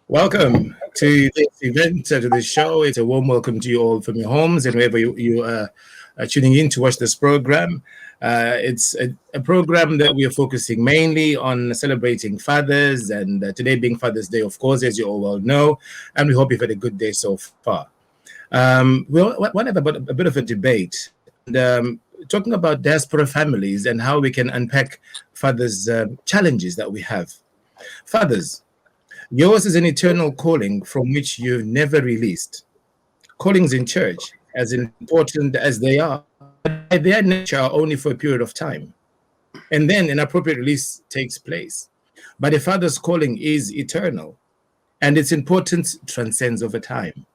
Welcome to this event, to this show. It's a warm welcome to you all from your homes and wherever you are tuning in to watch this program. It's a program that we are focusing mainly on celebrating fathers, and today being Father's Day, of course, as you all well know, and we hope you've had a good day so far. We want to have a bit of a debate, and talking about diaspora families and how we can unpack fathers' challenges that we have. Fathers, yours is an eternal calling from which you've never released. Callings in church, as important as they are, by their nature are only for a period of time. And then an appropriate release takes place. But a father's calling is eternal, and its importance transcends over time.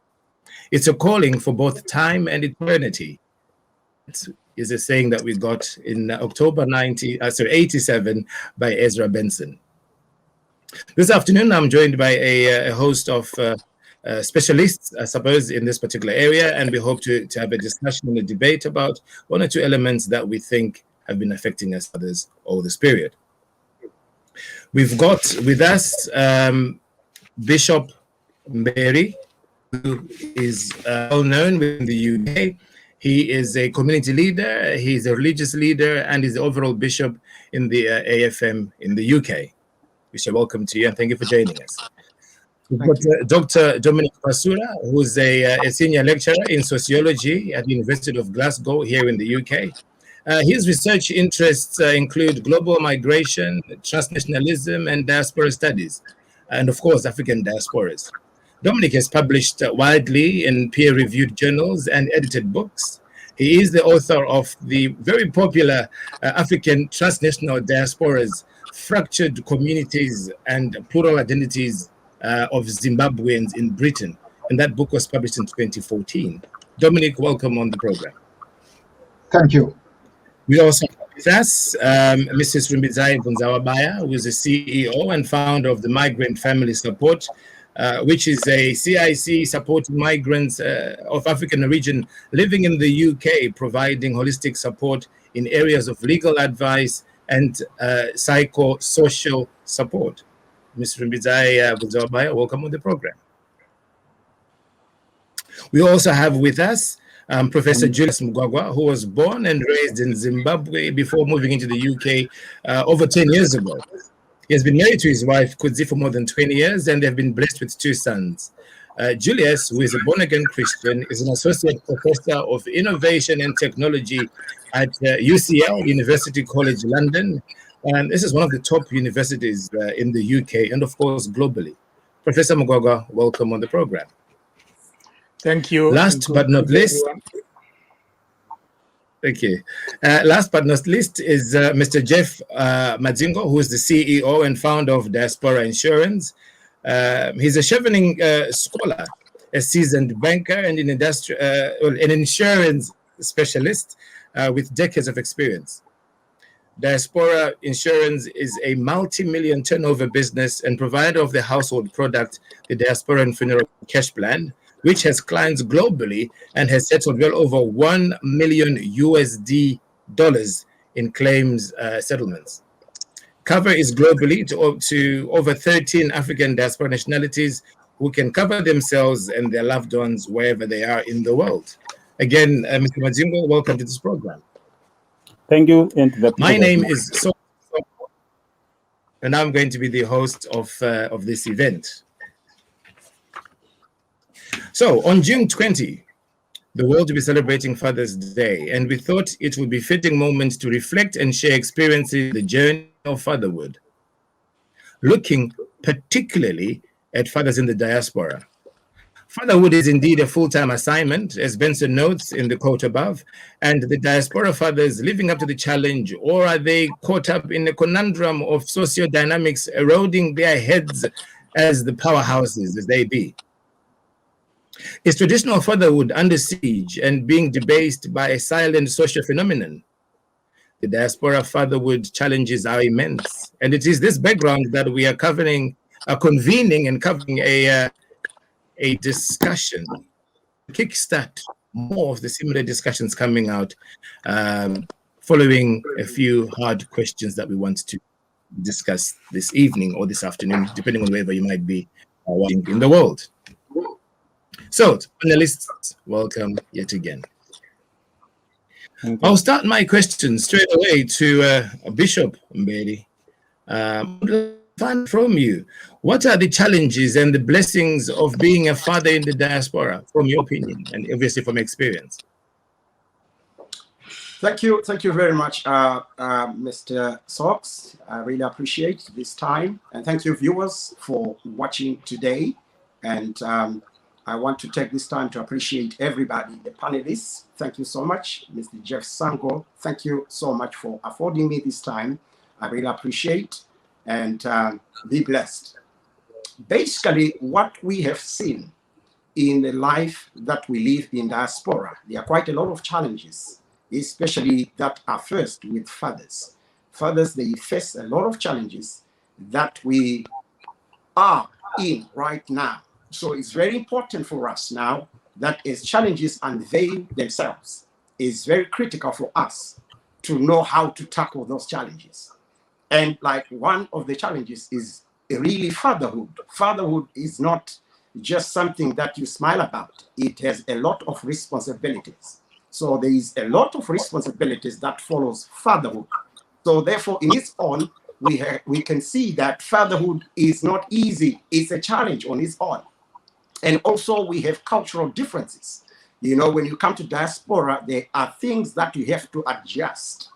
It's a calling for both time and eternity. It is a saying that we got in October 87 by Ezra Benson. This afternoon, I'm joined by a host of specialists, I suppose, in this particular area, and we hope to have a discussion and a debate about one or two elements that we think have been affecting us others over this period. We've got with us Bishop Mberi, who is well known within the UK. He is a community leader, he's a religious leader, and he's the overall bishop in the AFM in the UK. We say welcome to you and thank you for joining us. We've got Dr. Dominic Pasura, who's a senior lecturer in sociology at the University of Glasgow here in the UK. His research interests include global migration, transnationalism, and diaspora studies, and of course, African diasporas. Dominic has published widely in peer-reviewed journals and edited books. He is the author of the very popular African transnational diasporas, Fractured Communities and Plural Identities of Zimbabweans in Britain. And that book was published in 2014. Dominic, welcome on the program. Thank you. We also have with us Mrs. Rumbidzai Vunzawabaya, who is the CEO and founder of the Migrant Family Support, which is a CIC supporting migrants of African origin living in the UK, providing holistic support in areas of legal advice and psychosocial support. Ms. Rumbidzai Vunzawabaya, welcome on the program. We also have with us Professor Julius Mugwagwa, who was born and raised in Zimbabwe before moving into the UK over 10 years ago. He has been married to his wife, Kudzi, for more than 20 years, and they've been blessed with 2 sons. Julius, who is a born-again Christian, is an associate professor of innovation and technology at UCL, University College London. And this is one of the top universities in the UK and, of course, globally. Professor Mugwagwa, welcome on the program. Thank you. Last but not least, thank you. Last but not least is Mr. Jeff Madzingo, who is the CEO and founder of Diaspora Insurance. He's a Chevening scholar, a seasoned banker, and an insurance specialist with decades of experience. Diaspora Insurance is a multi-million turnover business and provider of the household product, the Diaspora and Funeral Cash Plan, which has clients globally and has settled well over $1 million in claims settlements. Cover is globally to over 13 African diaspora nationalities who can cover themselves and their loved ones wherever they are in the world. Again, Mr. Madzingo, welcome to this program. Thank you. My name is So, and I'm going to be the host of this event. So, on June 20, the world will be celebrating Father's Day, and we thought it would be a fitting moment to reflect and share experiences the journey of fatherhood, looking particularly at fathers in the diaspora. Fatherhood is indeed a full-time assignment, as Benson notes in the quote above, and the diaspora fathers living up to the challenge, or are they caught up in a conundrum of socio-dynamics eroding their heads as the powerhouses as they be? Is traditional fatherhood under siege and being debased by a silent social phenomenon? The diaspora fatherhood challenges are immense, and it is this background that we are convening and covering a discussion, kickstart more of the similar discussions coming out following a few hard questions that we want to discuss this evening or this afternoon, depending on wherever you might be in the world. So, panelists, welcome yet again. I'll start my question straight away to Bishop Mberi. Find from you, what are the challenges and the blessings of being a father in the diaspora, from your opinion, and obviously from experience? Thank you very much, Mr. Sox. I really appreciate this time, and thank you, viewers, for watching today. And I want to take this time to appreciate everybody, the panelists. Thank you so much, Mr. Jeff Sango. Thank you so much for affording me this time. I really appreciate, and be blessed. Basically, what we have seen in the life that we live in diaspora, there are quite a lot of challenges, especially that are first with fathers. Fathers, they face a lot of challenges that we are in right now. So it's very important for us now that as challenges unveil themselves, it's very critical for us to know how to tackle those challenges. And like one of the challenges is really fatherhood. Fatherhood is not just something that you smile about. It has a lot of responsibilities. So there is a lot of responsibilities that follows fatherhood. So therefore, in its own, we can see that fatherhood is not easy. It's a challenge on its own. And also we have cultural differences. You know, when you come to diaspora, there are things that you have to adjust.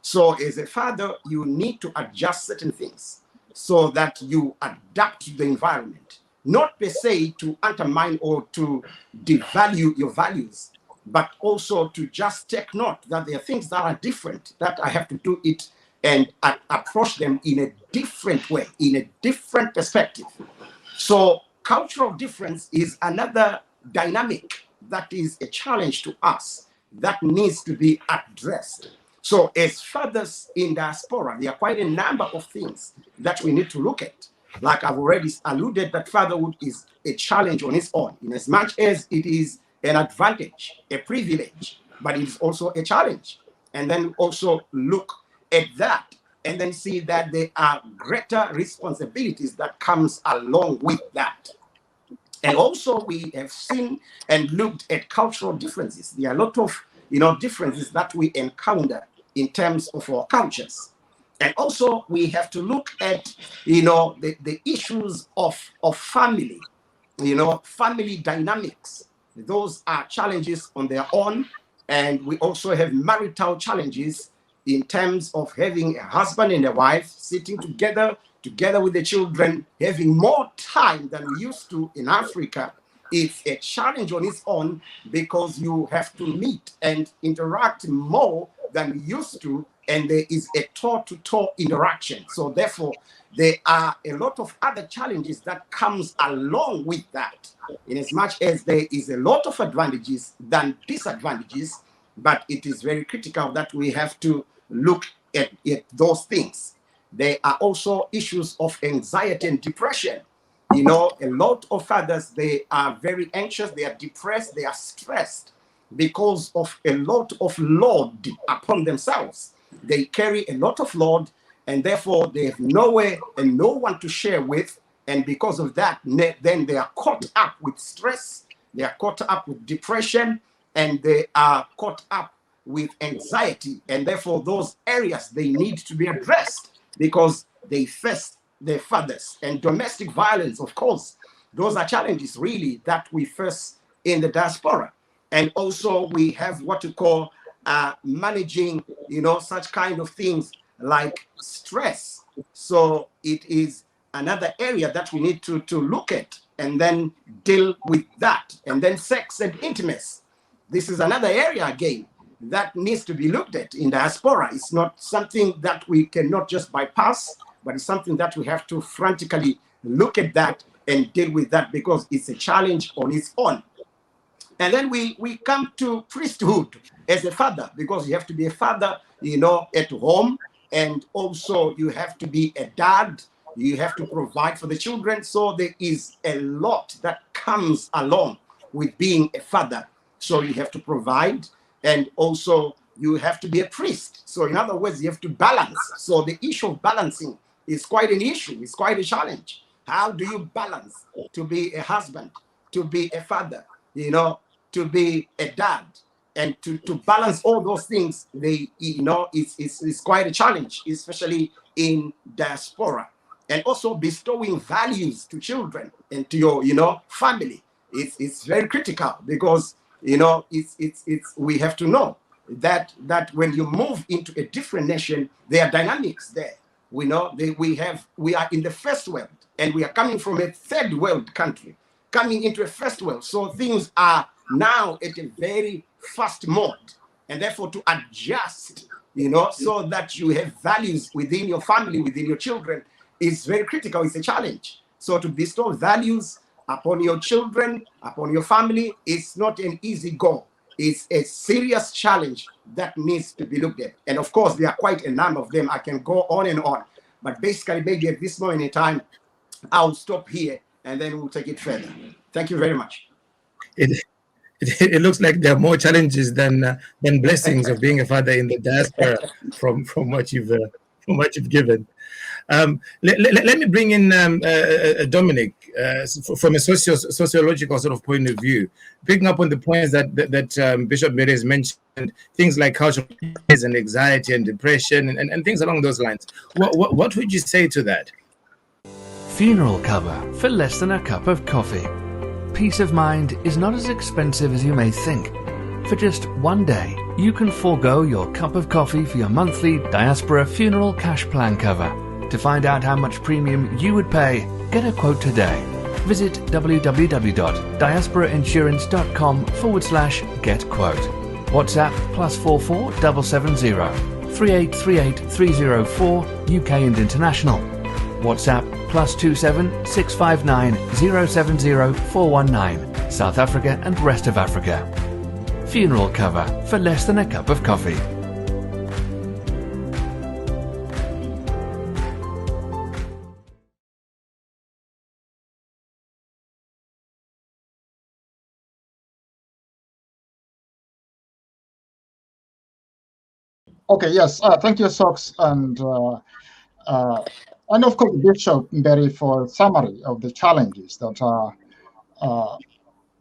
So as a father, you need to adjust certain things so that you adapt to the environment, not per se to undermine or to devalue your values, but also to just take note that there are things that are different, that I have to do it and approach them in a different way, in a different perspective. So cultural difference is another dynamic that is a challenge to us that needs to be addressed. So as fathers in diaspora, there are quite a number of things that we need to look at. Like I've already alluded, that fatherhood is a challenge on its own, in as much as it is an advantage, a privilege, but it is also a challenge. And then also look at that and then see that there are greater responsibilities that comes along with that. And also we have seen and looked at cultural differences. There are a lot of differences that we encounter in terms of our cultures. And also we have to look at the issues of family, family dynamics. Those are challenges on their own. And we also have marital challenges in terms of having a husband and a wife sitting together with the children, having more time than we used to in Africa. It's a challenge on its own because you have to meet and interact more than we used to, and there is a toe-to-toe interaction. So therefore, there are a lot of other challenges that comes along with that, in as much as there is a lot of advantages than disadvantages, but it is very critical that we have to look at those things. There are also issues of anxiety and depression. A lot of fathers, they are very anxious, they are depressed, they are stressed because of a lot of load upon themselves. They carry a lot of load, and therefore they have nowhere and no one to share with. And because of that, then they are caught up with stress, they are caught up with depression, and they are caught up with anxiety. And therefore those areas, they need to be addressed because they face their fathers. And domestic violence, of course, those are challenges really that we face in the diaspora. And also we have what you call managing, such kind of things like stress. So it is another area that we need to look at and then deal with that. And then sex and intimacy. This is another area again that needs to be looked at in diaspora. It's not something that we cannot just bypass, but it's something that we have to frantically look at that and deal with that because it's a challenge on its own. And then we come to priesthood as a father, because you have to be a father, at home, and also you have to be a dad. You have to provide for the children. So there is a lot that comes along with being a father. So you have to provide, and also you have to be a priest. So in other words, you have to balance. So the issue of balancing is quite an issue. It's quite a challenge. How do you balance to be a husband, to be a father, to be a dad, and to balance all those things? It's quite a challenge, especially in diaspora, and also bestowing values to children and to your family. It's very critical, because we have to know that when you move into a different nation, there are dynamics there. We are in the first world, and we are coming from a third world country, coming into a first world. So things are now at a very fast mode, and therefore to adjust, so that you have values within your family, within your children, is very critical. It's a challenge. So to bestow values upon your children, upon your family, is not an easy goal. It's a serious challenge that needs to be looked at. And of course, there are quite a number of them. I can go on and on. But basically, maybe at this moment in time, I'll stop here, and then we'll take it further. Thank you very much. It looks like there are more challenges than blessings of being a father in the diaspora from what you've given. Let me bring in Dominic from a sociological sort of point of view, picking up on the points that Bishop Mberi has mentioned, things like cultural and anxiety and depression and things along those lines. What would you say to that? Funeral cover for less than a cup of coffee. Peace of mind is not as expensive as you may think. For just one day, you can forego your cup of coffee for your monthly Diaspora funeral cash plan cover. To find out how much premium you would pay, get a quote today. Visit www.diasporainsurance.com/get-quote. WhatsApp +44 770 3838 304 UK and international. WhatsApp +27 659 070 419 South Africa and rest of Africa. Funeral cover for less than a cup of coffee. Okay, yes, thank you, Sox, and of course, Bishop Mberi, for a summary of the challenges that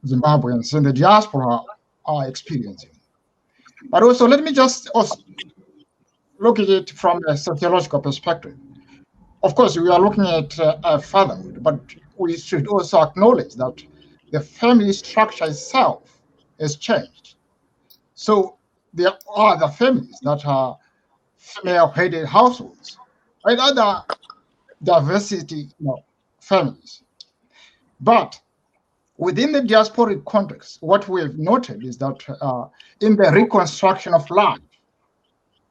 Zimbabweans in the diaspora are experiencing. But also, let me just also look at it from a sociological perspective. Of course, we are looking at fatherhood, but we should also acknowledge that the family structure itself has changed. So there are the families that are female-headed households, and other diversity families. But within the diasporic context, what we've noted is that in the reconstruction of life,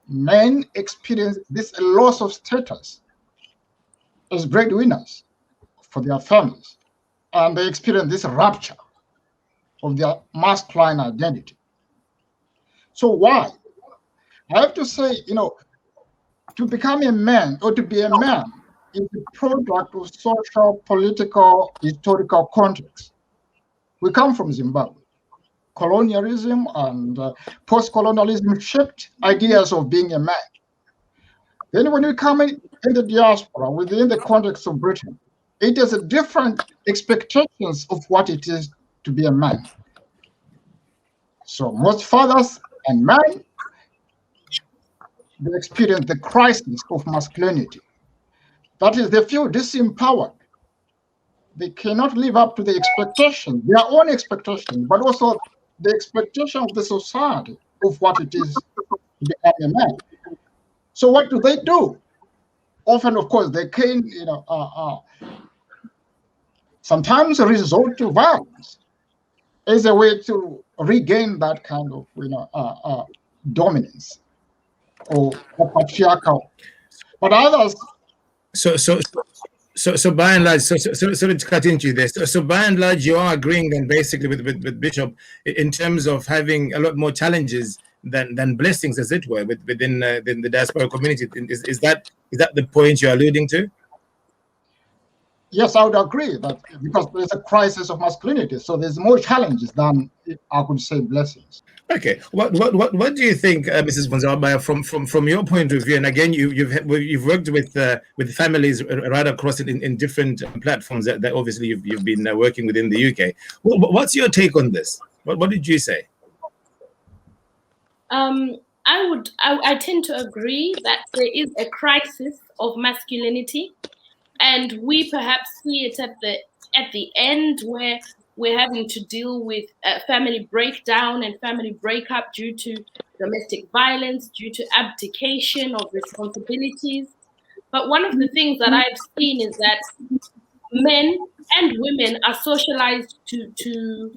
men experience this loss of status as breadwinners for their families, and they experience this rupture of their masculine identity. So why? I have to say, to become a man or to be a man is a product of social, political, historical context. We come from Zimbabwe. Colonialism and post-colonialism shaped ideas of being a man. Then when we come in the diaspora, within the context of Britain, it has a different expectations of what it is to be a man. So most fathers and men, they experience the crisis of masculinity. That is, they feel disempowered. They cannot live up to the expectation, their own expectation, but also the expectation of the society of what it is to become a man. So what do? Often, of course, they can, sometimes resort to violence as a way to regain that kind of, dominance or patriarchal. But others. So by and large, so to cut into this. So by and large, you are agreeing then basically with Bishop in terms of having a lot more challenges than blessings, as it were, within the diaspora community. Is that the point you're alluding to? Yes, I would agree that because there's a crisis of masculinity, so there's more challenges than I could say blessings. Okay, what do you think, Mrs. Bonzabaya, from your point of view? And again, you've worked with families right across in different platforms that obviously you've been working within the UK. What's your take on this? What did you say? I tend to agree that there is a crisis of masculinity, and we perhaps see it at the end where we're having to deal with family breakdown and family breakup due to domestic violence, due to abdication of responsibilities. But one of the things that I've seen is that men and women are socialized to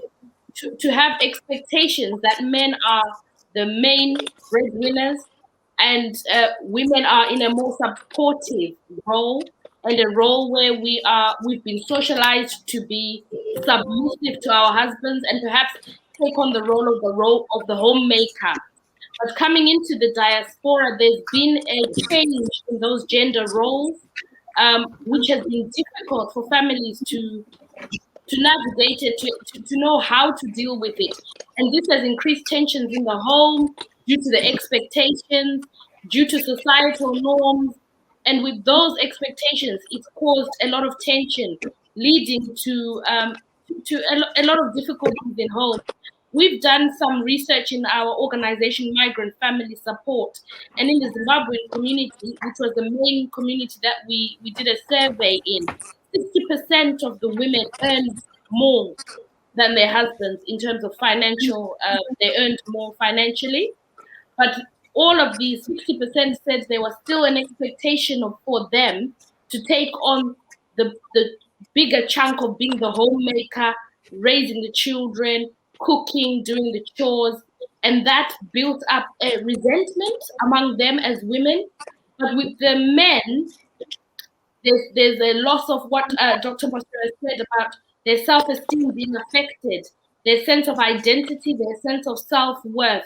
have expectations that men are the main breadwinners, and women are in a more supportive role, and a role where we've been socialized to be submissive to our husbands and perhaps take on the role of the homemaker. But coming into the diaspora, there's been a change in those gender roles, which has been difficult for families to navigate it, to know how to deal with it. And this has increased tensions in the home due to the expectations, due to societal norms. And with those expectations, it's caused a lot of tension, leading to a lot of difficulties in home. We've done some research in our organization, Migrant Family Support, and in the Zimbabwean community, which was the main community that we did a survey in, 60% of the women earned more than their husbands in terms of financial, they earned more financially. But all of these 60% said there was still an expectation for them to take on the bigger chunk of being the homemaker, raising the children, cooking, doing the chores. And that built up a resentment among them as women. But with the men, there's a loss of what Dr. Pasura said about their self-esteem being affected, their sense of identity, their sense of self-worth.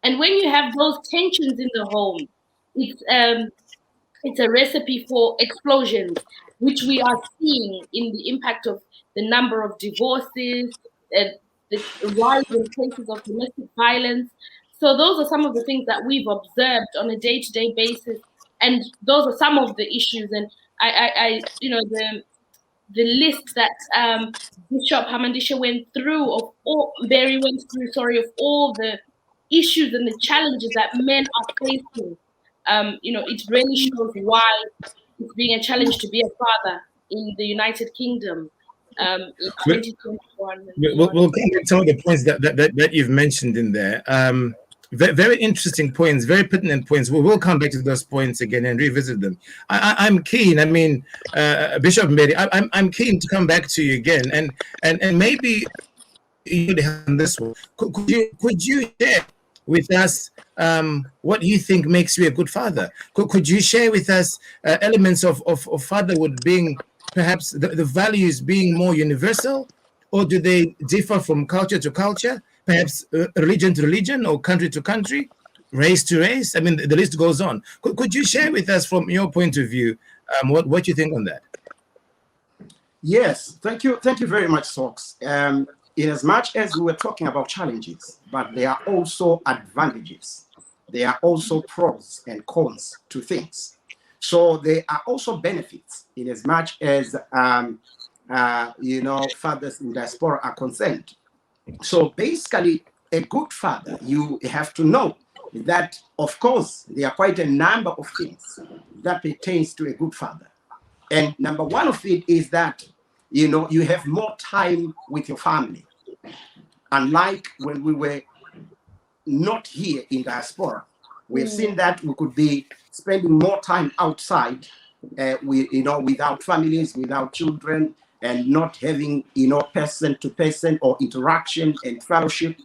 And when you have those tensions in the home, it's a recipe for explosions, which we are seeing in the impact of the number of divorces, the rise in cases of domestic violence. So those are some of the things that we've observed on a day-to-day basis, and those are some of the issues. And I the list that Bishop Hamandisha went through of all Mberi went through, of all the issues and the challenges that men are facing. It really shows why it's being a challenge to be a father in the United Kingdom. In 2021. We'll come to some of the points that you've mentioned in there. Very interesting points, very pertinent points. We will come back to those points again and revisit them. I'm keen. I mean, Bishop Mberi, I'm keen to come back to you again, and maybe you on this one. Could you share with us what you think makes you a good father? Could you share with us elements of fatherhood being perhaps the values being more universal, or do they differ from culture to culture? Perhaps religion to religion, or country to country, race to race. I mean, the list goes on. Could you share with us, from your point of view, what you think on that? Yes, thank you very much, Sox. In as much as we were talking about challenges, but there are also advantages. There are also pros and cons to things. So there are also benefits in as much as fathers in diaspora are concerned. So basically, a good father, you have to know that, of course, there are quite a number of things that pertains to a good father. And number one of it is that, you have more time with your family. Unlike when we were not here in diaspora, we've seen that we could be spending more time outside, without families, without children, and not having, person-to-person or interaction and fellowship.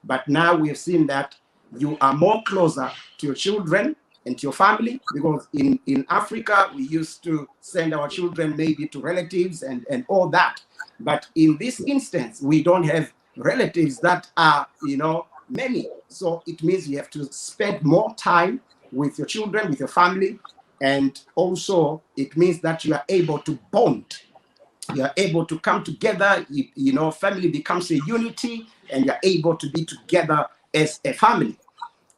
But now we have seen that you are more closer to your children and to your family, because in Africa, we used to send our children maybe to relatives and all that. But in this instance, we don't have relatives that are, many. So it means you have to spend more time with your children, with your family. And also it means that you are able to bond You are able to come together, family becomes a unity, and you're able to be together as a family.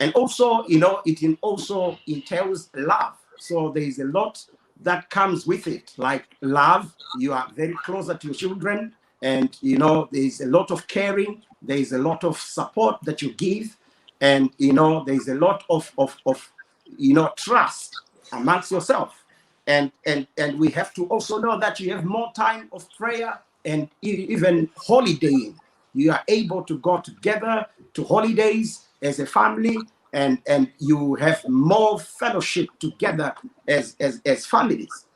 And also, it also entails love. So there is a lot that comes with it, like love. You are very closer to your children, and there is a lot of caring. There is a lot of support that you give, and there is a lot of trust amongst yourself. And we have to also know that you have more time of prayer and even holidaying. You are able to go together to holidays as a family, and you have more fellowship together as families.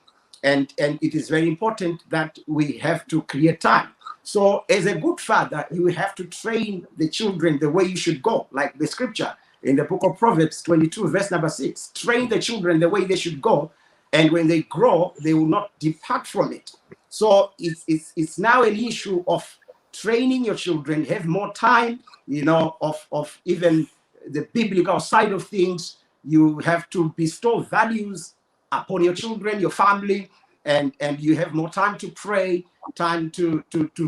And it is very important that we have to create time. So as a good father, you have to train the children the way you should go, like the scripture in the book of Proverbs 22, verse number 6. Train the children the way they should go, and when they grow, they will not depart from it. So it's now an issue of training your children, have more time, of even the biblical side of things. You have to bestow values upon your children, your family, and you have more time to pray, time to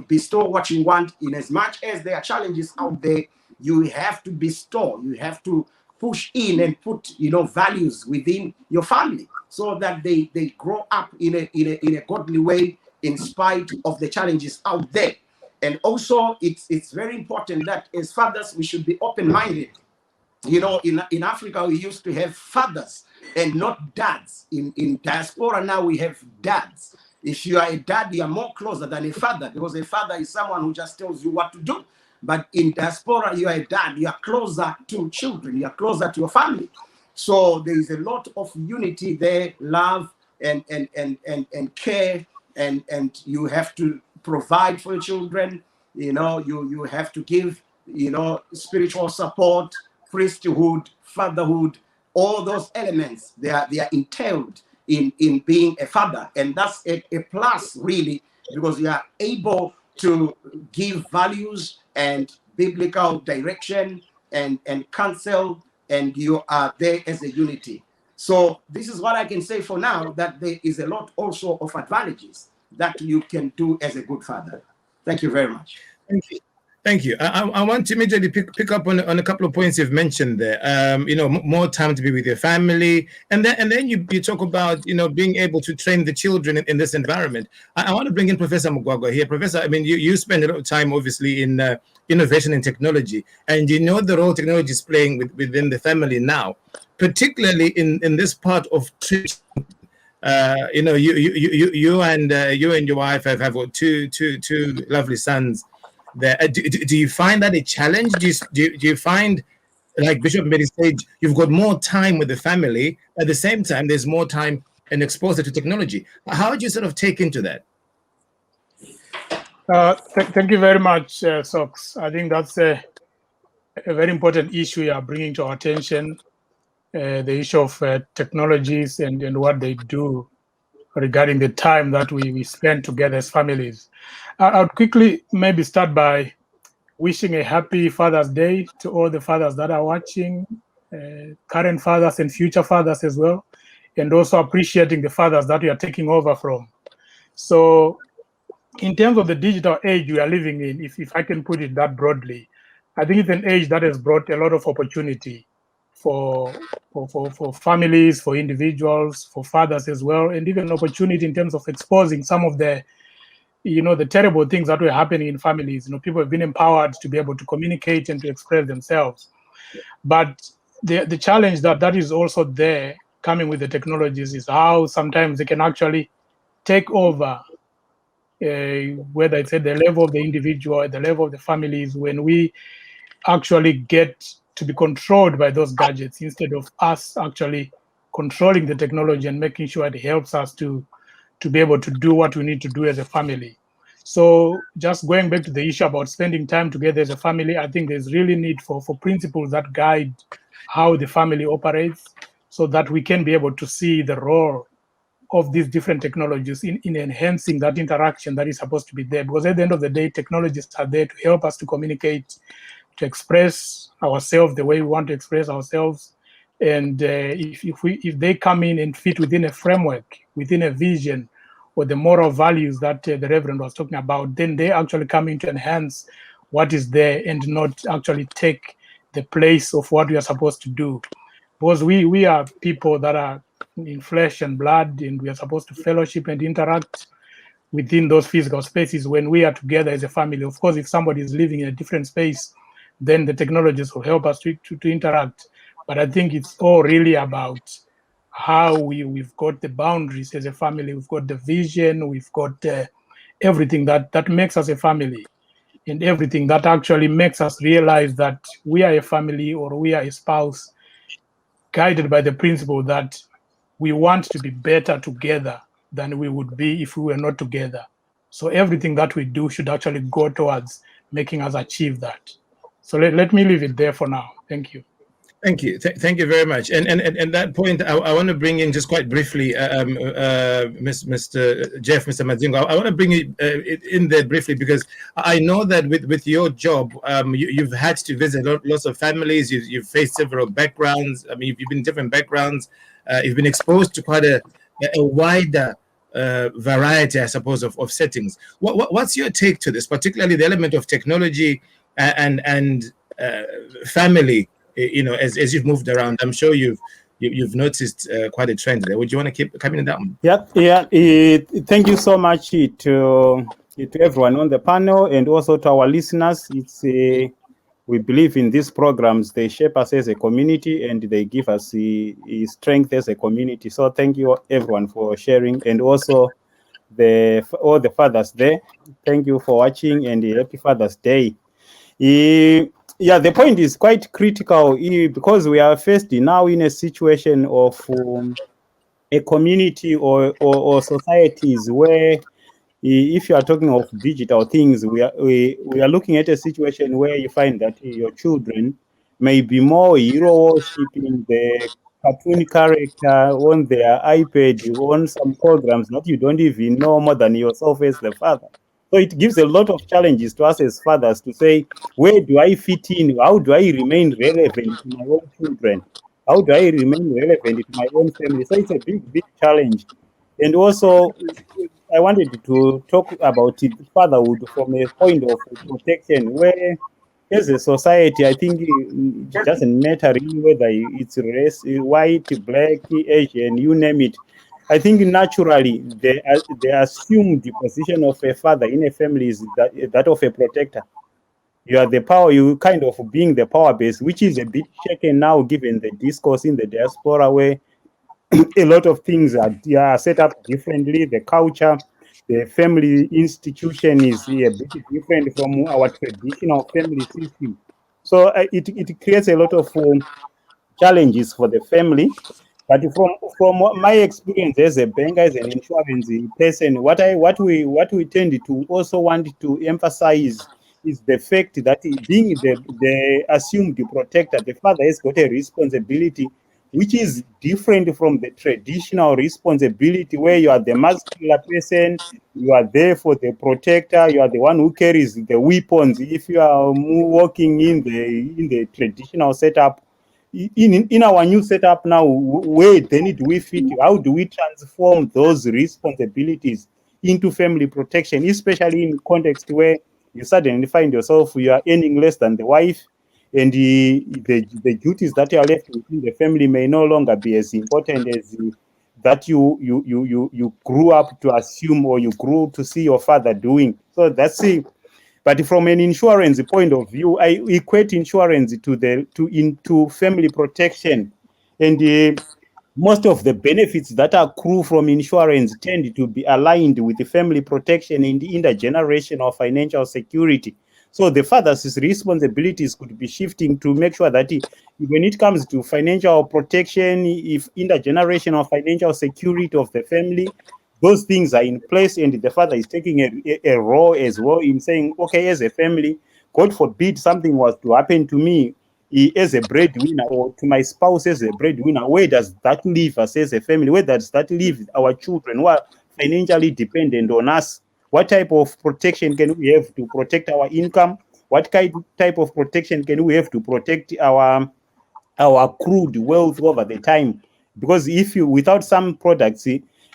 bestow what you want. In as much as there are challenges out there, you have to bestow, you have to push in and put values within your family, so that they grow up in a godly way in spite of the challenges out there. And also, it's very important that as fathers, we should be open-minded. In Africa, we used to have fathers and not dads. In diaspora now, we have dads. If you are a dad, you are more closer than a father, because a father is someone who just tells you what to do. But in diaspora, you are a dad. You are closer to children. You are closer to your family. So there is a lot of unity there, love and care, and you have to provide for your children. You have to give spiritual support, priesthood, fatherhood, all those elements. They are entailed in being a father, and that's a plus, really, because you are able to give values and biblical direction and counsel, and you are there as a unity. So this is what I can say for now, that there is a lot also of advantages that you can do as a good father. Thank you very much. Thank you. I want to immediately pick up on a couple of points you've mentioned there. More time to be with your family, and then you talk about being able to train the children in this environment. I want to bring in Professor Mugwagwa here. Professor, I mean, you spend a lot of time obviously in innovation and technology, and the role technology is playing within the family now, particularly in this part of treatment. You and your wife have two lovely sons there. Do you find that a challenge? Do you find, like Bishop Mberi said, you've got more time with the family, at the same time there's more time and exposure to technology? How do you sort of take into that? Thank you very much, Sox. I think that's a very important issue you are bringing to our attention, the issue of technologies and what they do regarding the time that we spend together as families. I would quickly maybe start by wishing a happy Father's Day to all the fathers that are watching, current fathers and future fathers as well, and also appreciating the fathers that we are taking over from. So in terms of the digital age we are living in, if I can put it that broadly, I think it's an age that has brought a lot of opportunity for families, for individuals, for fathers as well, and even opportunity in terms of exposing some of the the terrible things that were happening in families. People have been empowered to be able to communicate and to express themselves. But the challenge that is also there coming with the technologies is how sometimes they can actually take over, whether it's at the level of the individual, at the level of the families, when we actually get to be controlled by those gadgets instead of us actually controlling the technology and making sure it helps us to be able to do what we need to do as a family. So just going back to the issue about spending time together as a family, I think there's really need for principles that guide how the family operates, so that we can be able to see the role of these different technologies in enhancing that interaction that is supposed to be there. Because at the end of the day, technologies are there to help us to communicate, to express ourselves the way we want to express ourselves. And if they come in and fit within a framework, within a vision or the moral values that the Reverend was talking about, then they actually come in to enhance what is there and not actually take the place of what we are supposed to do. Because we are people that are in flesh and blood, and we are supposed to fellowship and interact within those physical spaces when we are together as a family. Of course, if somebody is living in a different space, then the technologies will help us to interact. But I think it's all really about how we've got the boundaries as a family, we've got the vision, we've got everything that makes us a family, and everything that actually makes us realize that we are a family or we are a spouse, guided by the principle that we want to be better together than we would be if we were not together. So everything that we do should actually go towards making us achieve that. So let me leave it there for now. Thank you. Thank you. Thank you very much. And that point, I want to bring in just quite briefly, Mr. Jeff, Mr. Madzingo. I want to bring it in there briefly because I know that with your job, you've had to visit lots of families. You've faced several backgrounds. I mean, you've been in different backgrounds. You've been exposed to quite a wider variety, I suppose, of settings. What's your take to this, particularly the element of technology and family? You know, as you've moved around, I'm sure you've noticed quite a trend there. Would you want to keep coming down? Yeah. Thank you so much to everyone on the panel and also to our listeners. We believe in these programs. They shape us as a community and they give us strength as a community. So thank you everyone for sharing, and also all the fathers there. Thank you for watching and happy Father's Day. Yeah, the point is quite critical because we are faced now in a situation of a community or societies where, if you are talking of digital things, we are looking at a situation where you find that your children may be more hero worshipping the cartoon character on their iPad, on some programs that you don't even know more than yourself as the father. So it gives a lot of challenges to us as fathers to say, where do I fit in? How do I remain relevant to my own children? How do I remain relevant to my own family? So it's a big challenge. And also, I wanted to talk about fatherhood from a point of protection, where as a society, I think it doesn't matter really whether it's race, white, black, Asian, you name it. I think naturally they assume the position of a father in a family is that of a protector. You are the power, you kind of being the power base, which is a bit shaken now given the discourse in the diaspora where a lot of things are set up differently. The culture, the family institution is a bit different from our traditional family system. So it creates a lot of challenges for the family. But from my experience as a banker, as an insurance person, what we tend to also want to emphasize is the fact that being the assumed protector, the father has got a responsibility which is different from the traditional responsibility where you are the muscular person, you are there for the protector, you are the one who carries the weapons. If you are working in the traditional setup, in our new setup now, where then do we fit? How do we transform those responsibilities into family protection, especially in context where you suddenly find yourself you are earning less than the wife, and the duties that are left within the family may no longer be as important as that you grew up to assume or you grew to see your father doing. So that's it. But from an insurance point of view, I equate insurance into family protection, and most of the benefits that accrue from insurance tend to be aligned with the family protection and intergenerational financial security. So the father's responsibilities could be shifting to make sure that when it comes to financial protection, if intergenerational financial security of the family, those things are in place, and the father is taking a role as well in saying, okay, as a family, God forbid something was to happen to me as a breadwinner or to my spouse as a breadwinner, where does that leave us as a family? Where does that leave our children who are financially dependent on us? What type of protection can we have to protect our income? What type of protection can we have to protect our accrued wealth over the time? Because if you, without some products,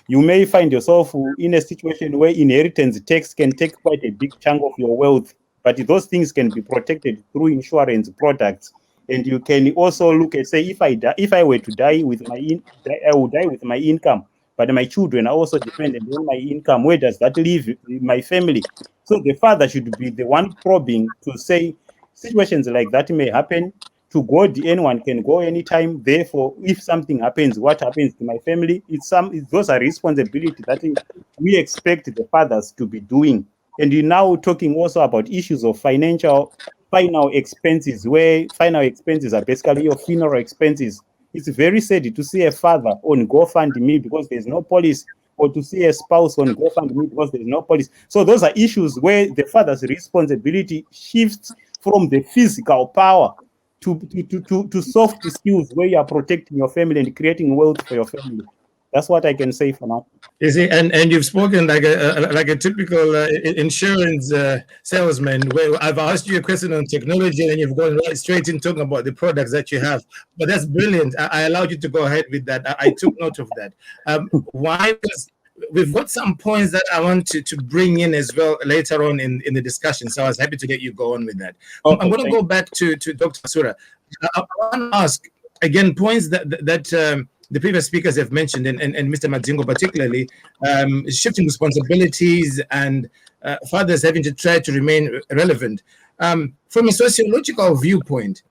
you may find yourself in a situation where inheritance tax can take quite a big chunk of your wealth, but those things can be protected through insurance products. And you can also look at, say, if I were to die with I would die with my income, but my children are also dependent on my income. Where does that leave my family? So the father should be the one probing to say situations like that may happen. To God, anyone can go anytime. Therefore, if something happens, what happens to my family? Those are responsibilities that we expect the fathers to be doing. And you're now talking also about issues of final expenses, where final expenses are basically your funeral expenses. It's very sad to see a father on GoFundMe because there's no police, or to see a spouse on GoFundMe because there's no police. So those are issues where the father's responsibility shifts from the physical power to soft skills, where you are protecting your family and creating wealth for your family. That's what I can say for now. You see, and you've spoken like a typical insurance salesman, where I've asked you a question on technology and you've gone right straight in talking about the products that you have. But that's brilliant. I allowed you to go ahead with that. I took note of that. Why? Because we've got some points that I want to bring in as well later on in the discussion. So I was happy to get you going with that. Okay, I'm going to go back to Dr. Pasura. I want to ask again points that the previous speakers have mentioned, and Mr. Madzingo particularly, shifting responsibilities and fathers having to try to remain relevant. From a sociological viewpoint,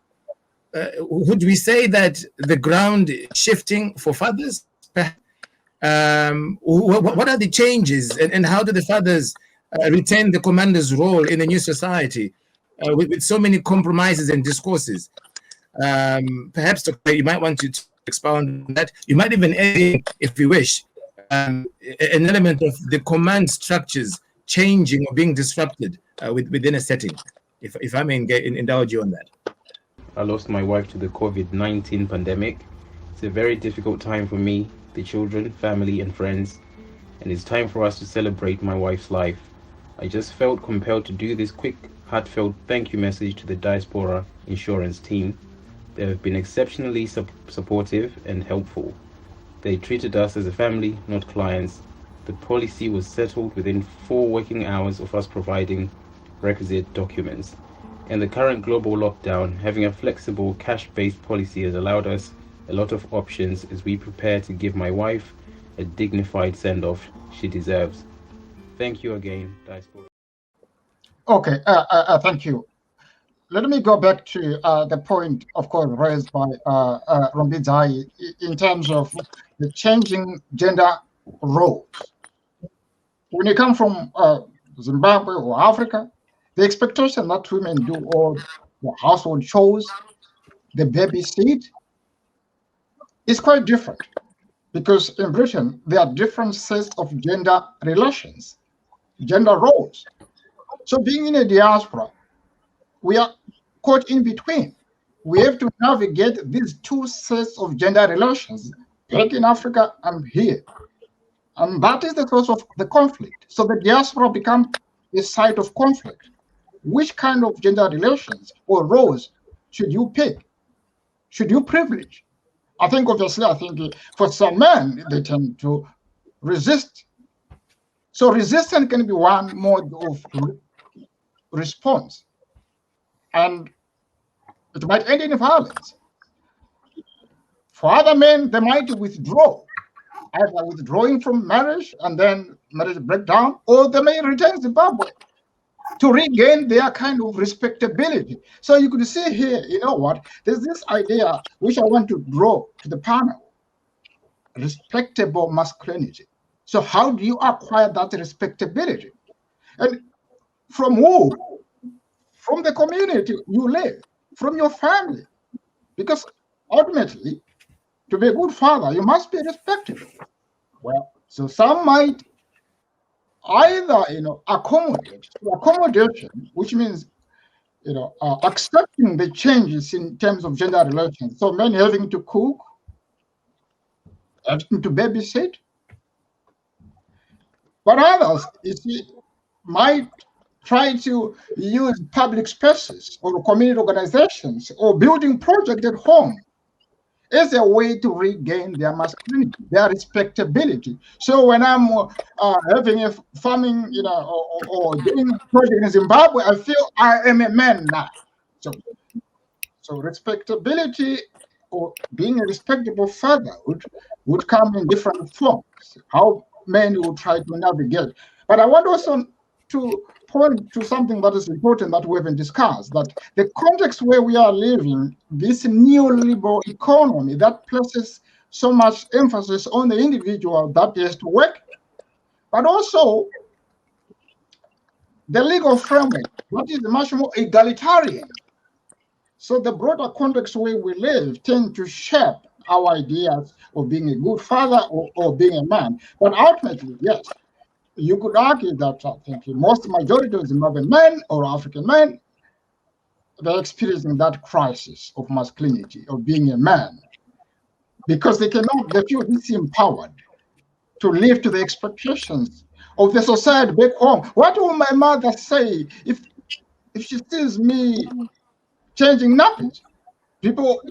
would we say that the ground shifting for fathers? What are the changes, and how do the fathers retain the commander's role in the new society with so many compromises and discourses? Perhaps, Dr. you might want to expound on that. You might even add, if you wish, an element of the command structures changing or being disrupted within a setting, if I may indulge you on that. I lost my wife to the COVID-19 pandemic. It's a very difficult time for me, the children, family, and friends, and it's time for us to celebrate my wife's life. I just felt compelled to do this quick, heartfelt thank you message to the Diaspora insurance team. They have been exceptionally supportive and helpful. They treated us as a family, not clients. The policy was settled within 4 working hours of us providing requisite documents. In the current global lockdown, having a flexible cash-based policy has allowed us a lot of options as we prepare to give my wife a dignified send-off she deserves. Thank you again, Diaspora. Okay, thank you. Let me go back to the point, of course, raised by Rombidzai in terms of the changing gender roles. When you come from Zimbabwe or Africa, the expectation that women do all the household chores, the babysit, is quite different, because in Britain, there are different sets of gender relations, gender roles. So being in a diaspora, we are caught in between. We have to navigate these 2 sets of gender relations, back in Africa and here. And that is the source of the conflict. So the diaspora becomes a site of conflict. Which kind of gender relations or roles should you pick? Should you privilege? I think for some men, they tend to resist. So resistance can be one mode of response. And it might end in violence. For other men, they might withdraw, either withdrawing from marriage and then marriage breakdown, or they may return to Zimbabwe to regain their kind of respectability. So you could see here, you know what, there's this idea which I want to draw to the panel: respectable masculinity. So how do you acquire that respectability? And from who? From the community you live, from your family. Because ultimately, to be a good father, you must be respectable. Well, so some might either, accommodation, which means, accepting the changes in terms of gender relations. So men having to cook, having to babysit. But others, might try to use public spaces or community organizations or building projects at home. as a way to regain their masculinity, their respectability. So when I'm having a farming, or doing project in Zimbabwe, I feel I am a man now. So respectability, or being a respectable father, would come in different forms. How men would try to navigate. But I want also to point to something that is important that we haven't discussed, that the context where we are living, this neoliberal economy that places so much emphasis on the individual that has to work, but also the legal framework, that is much more egalitarian. So the broader context where we live tend to shape our ideas of being a good father or being a man. But ultimately, yes, you could argue that I think most majority of Zimbabwean men or African men, they're experiencing that crisis of masculinity, of being a man, because they feel disempowered to live to the expectations of the society back home. What will my mother say if she sees me changing nappies? People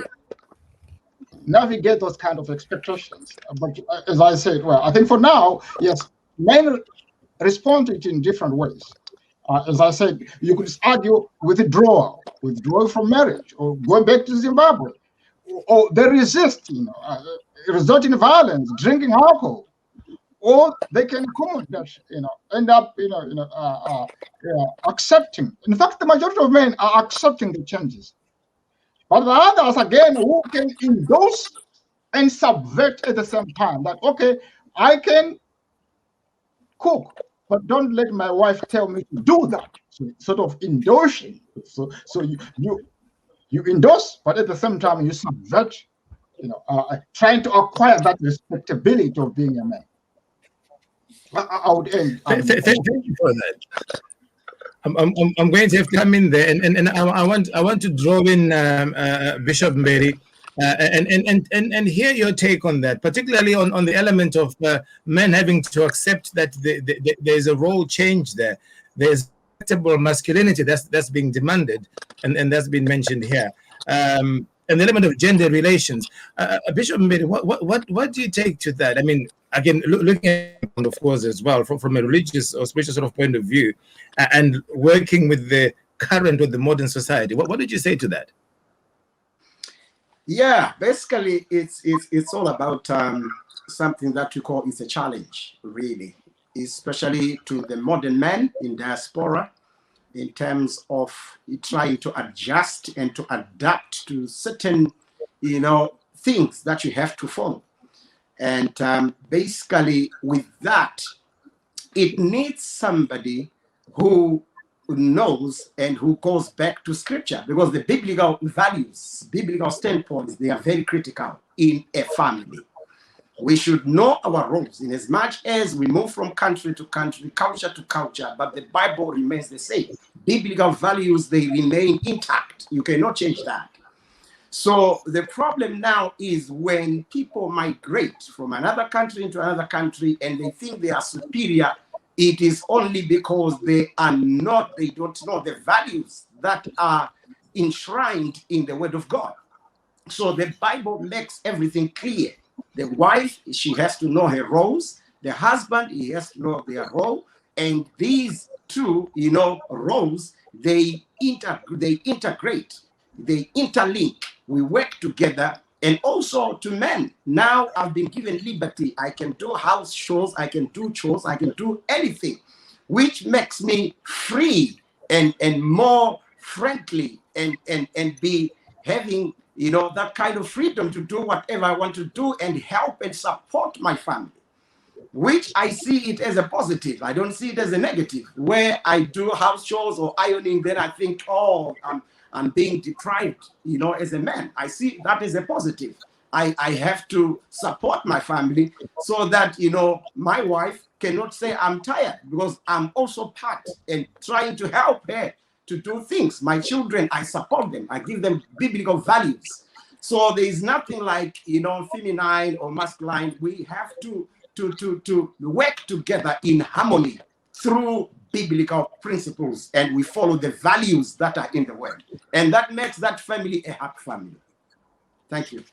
navigate those kind of expectations. But as I said, well, I think for now, yes, men respond to it in different ways. As I said, you could argue withdrawal from marriage, or going back to Zimbabwe, or they resist, result in violence, drinking alcohol, or they can accommodate, end up, accepting. In fact, the majority of men are accepting the changes. But the others, again, who can endorse and subvert at the same time. That, okay, I can cook, but don't let my wife tell me to do that. So sort of endorsing. So you endorse, but at the same time you subvert, trying to acquire that respectability of being a man. I would end. Thank you for that. I'm going to have to come in there, and I want to draw in Bishop Mberi, and hear your take on that, particularly on the element of men having to accept that there's a role change there. There's acceptable masculinity that's being demanded, and that's been mentioned here. And the element of gender relations. Bishop Mberi, what do you take to that? I mean, again, looking at it, of course, as well, from a religious or spiritual sort of point of view, and working with the current or the modern society. What did you say to that? Yeah, basically, it's all about something that we call it's a challenge, really, especially to the modern men in diaspora, in terms of trying to adjust and to adapt to certain, things that you have to follow. And basically, with that, it needs somebody who knows and who goes back to scripture, because the biblical values, biblical standpoints, they are very critical in a family. We should know our roles in as much as we move from country to country, culture to culture, but the Bible remains the same. Biblical values, they remain intact. You cannot change that. So the problem now is when people migrate from another country into another country and they think they are superior, it is only because they don't know the values that are enshrined in the Word of God. So the Bible makes everything clear. The wife, she has to know her roles. The husband, he has to know their role. And these two, roles, they integrate, they interlink. We work together. And also to men, now I've been given liberty. I can do house chores, I can do chores, I can do anything, which makes me free and more friendly and be having, that kind of freedom to do whatever I want to do and help and support my family, which I see it as a positive. I don't see it as a negative. Where I do house chores or ironing, then I think, I'm being deprived, as a man. I see that as a positive. I have to support my family so that, my wife cannot say I'm tired, because I'm also part and trying to help her to do things. My children, I support them. I give them biblical values. So there is nothing like, feminine or masculine. We have to work together in harmony through biblical principles, and we follow the values that are in the Word, and that makes that family a happy family. Thank you.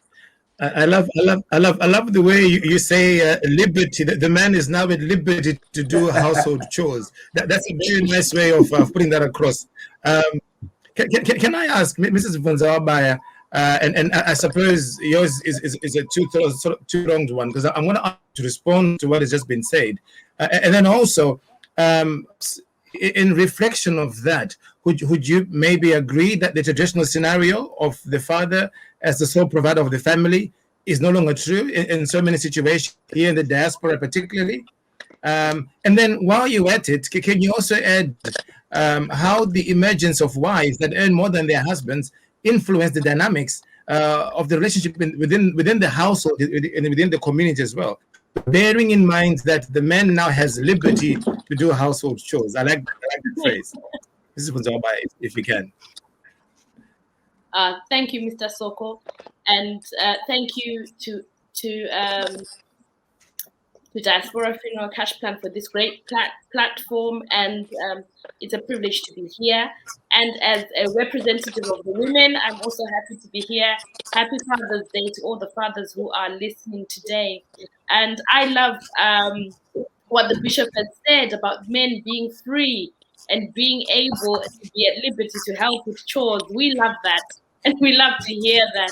I love the way you say liberty. The man is now at liberty to do household chores. That's a very nice way of putting that across. Can I ask, Mrs. Vonzawabaya, and I suppose yours is a two-pronged one, because I'm going to ask you to respond to what has just been said, and then also, in reflection of that, would you maybe agree that the traditional scenario of the father as the sole provider of the family is no longer true in so many situations here in the diaspora, particularly? And then while you're at it, can you also add how the emergence of wives that earn more than their husbands influence the dynamics of the relationship within the household and within the community as well? Bearing in mind that the man now has liberty to do household chores. I like the phrase. This is Vonzawabaya, if you can. Thank you, Mr. Soko, and thank you to Diaspora Funeral Cash Plan for this great platform, and it's a privilege to be here. And as a representative of the women, I'm also happy to be here. Happy Father's Day to all the fathers who are listening today. And I love what the bishop has said about men being free and being able to be at liberty to help with chores. We love that, and we love to hear that,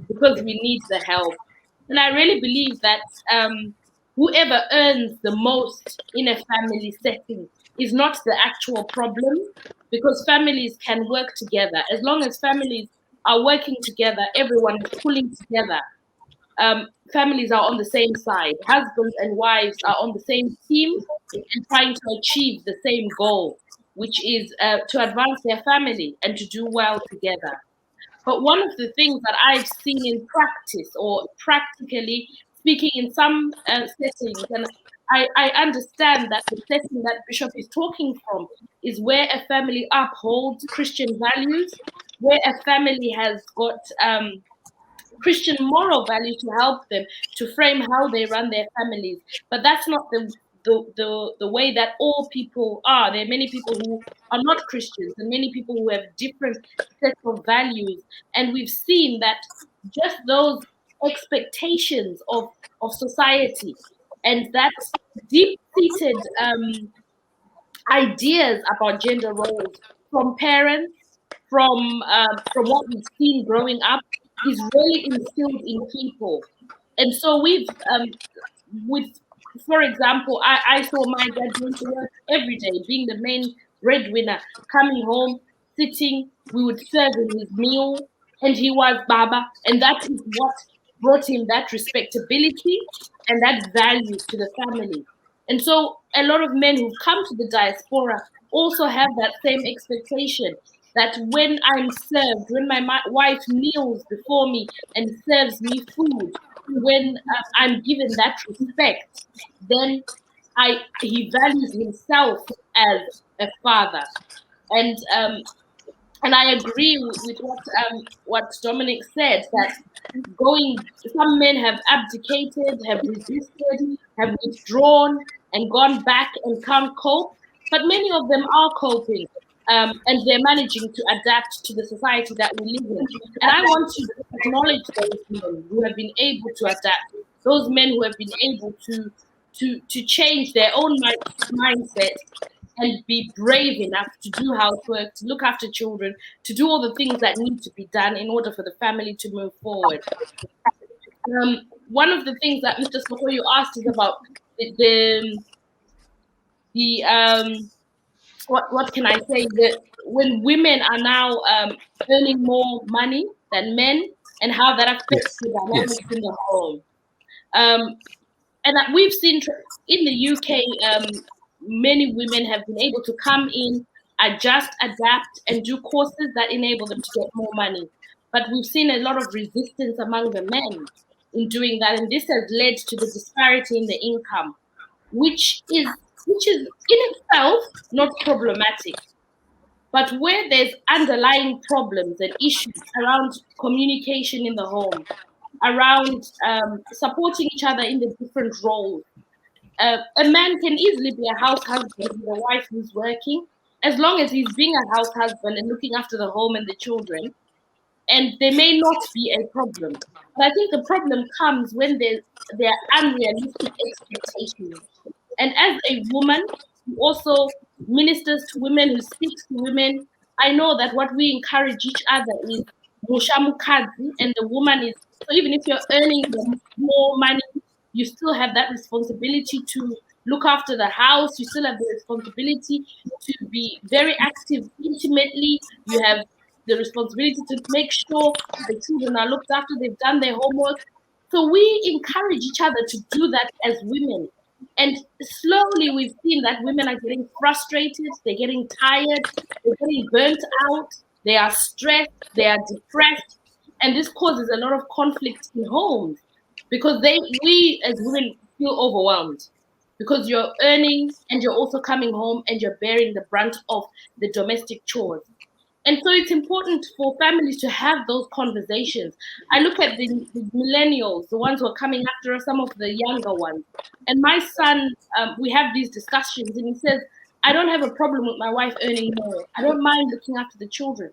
because we need the help. And I really believe that whoever earns the most in a family setting is not the actual problem, because families can work together. As long as families are working together, everyone is pulling together. Families are on the same side. Husbands and wives are on the same team and trying to achieve the same goal, which is to advance their family and to do well together. But one of the things that I've seen in practice, or practically speaking in some settings, and I understand that the setting that Bishop is talking from is where a family upholds Christian values, where a family has got Christian moral values to help them to frame how they run their families. But that's not the way that all people are. There are many people who are not Christians, and many people who have different sets of values. And we've seen that just those expectations of society and that deep-seated ideas about gender roles from parents, from what we've seen growing up, is really instilled in people. And so we've, for example, I saw my dad going to work every day, being the main breadwinner, coming home, sitting, we would serve him his meal, and he was Baba. And that is what brought him that respectability and that value to the family. And so a lot of men who've come to the diaspora also have that same expectation, that when I'm served, when my wife kneels before me and serves me food, when I'm given that respect, then he values himself as a father. And I agree with what Dominic said, that some men have abdicated, have resisted, have withdrawn and gone back and can't cope, but many of them are coping. And they're managing to adapt to the society that we live in. And I want to acknowledge those men who have been able to adapt, those men who have been able to change their own mindset and be brave enough to do housework, to look after children, to do all the things that need to be done in order for the family to move forward. One of the things that Mr. Soko asked is about what can I say, that when women are now earning more money than men, and how that affects the dynamics in the home. And we've seen in the UK, many women have been able to come in, adjust, adapt, and do courses that enable them to get more money. But we've seen a lot of resistance among the men in doing that, and this has led to the disparity in the income, which is in itself not problematic. But where there's underlying problems and issues around communication in the home, around supporting each other in the different roles, a man can easily be a house husband with a wife who's working, as long as he's being a house husband and looking after the home and the children. and there may not be a problem. But I think the problem comes when there are unrealistic expectations. And as a woman who also ministers to women, who speaks to women, I know that what we encourage each other is mushamukazi, and the woman is, so even if you're earning more money, you still have that responsibility to look after the house. You still have the responsibility to be very active intimately. You have the responsibility to make sure the children are looked after, they've done their homework. So we encourage each other to do that as women. And slowly we've seen that women are getting frustrated, they're getting tired, they're getting burnt out, they are stressed, they are depressed. And this causes a lot of conflict in homes because we as women feel overwhelmed because you're earning and you're also coming home and you're bearing the brunt of the domestic chores. And so it's important for families to have those conversations. I look at the millennials, the ones who are coming after us, some of the younger ones. And my son, we have these discussions and he says, I don't have a problem with my wife earning more. I don't mind looking after the children.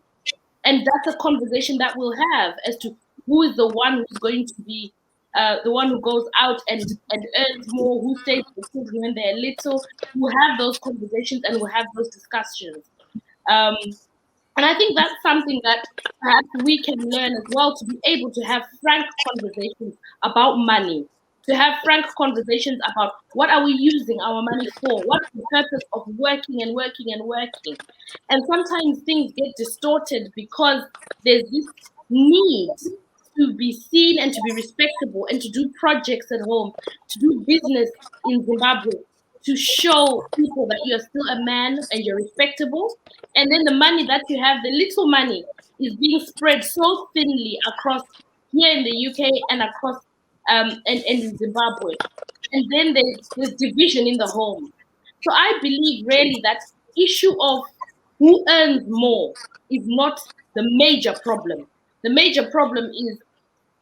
And that's a conversation that we'll have as to who is the one who's going to be the one who goes out and earns more, who stays with the children when they're little. We'll have those conversations and we'll have those discussions. And I think that's something that perhaps we can learn as well, to be able to have frank conversations about money, to have frank conversations about what are we using our money for? What's the purpose of working and working and working? And sometimes things get distorted because there's this need to be seen and to be respectable and to do projects at home, to do business in Zimbabwe, to show people that you're still a man and you're respectable. And then the money that you have, the little money, is being spread so thinly across here in the UK and across and in Zimbabwe. And then there's division in the home. So I believe really that issue of who earns more is not the major problem. The major problem is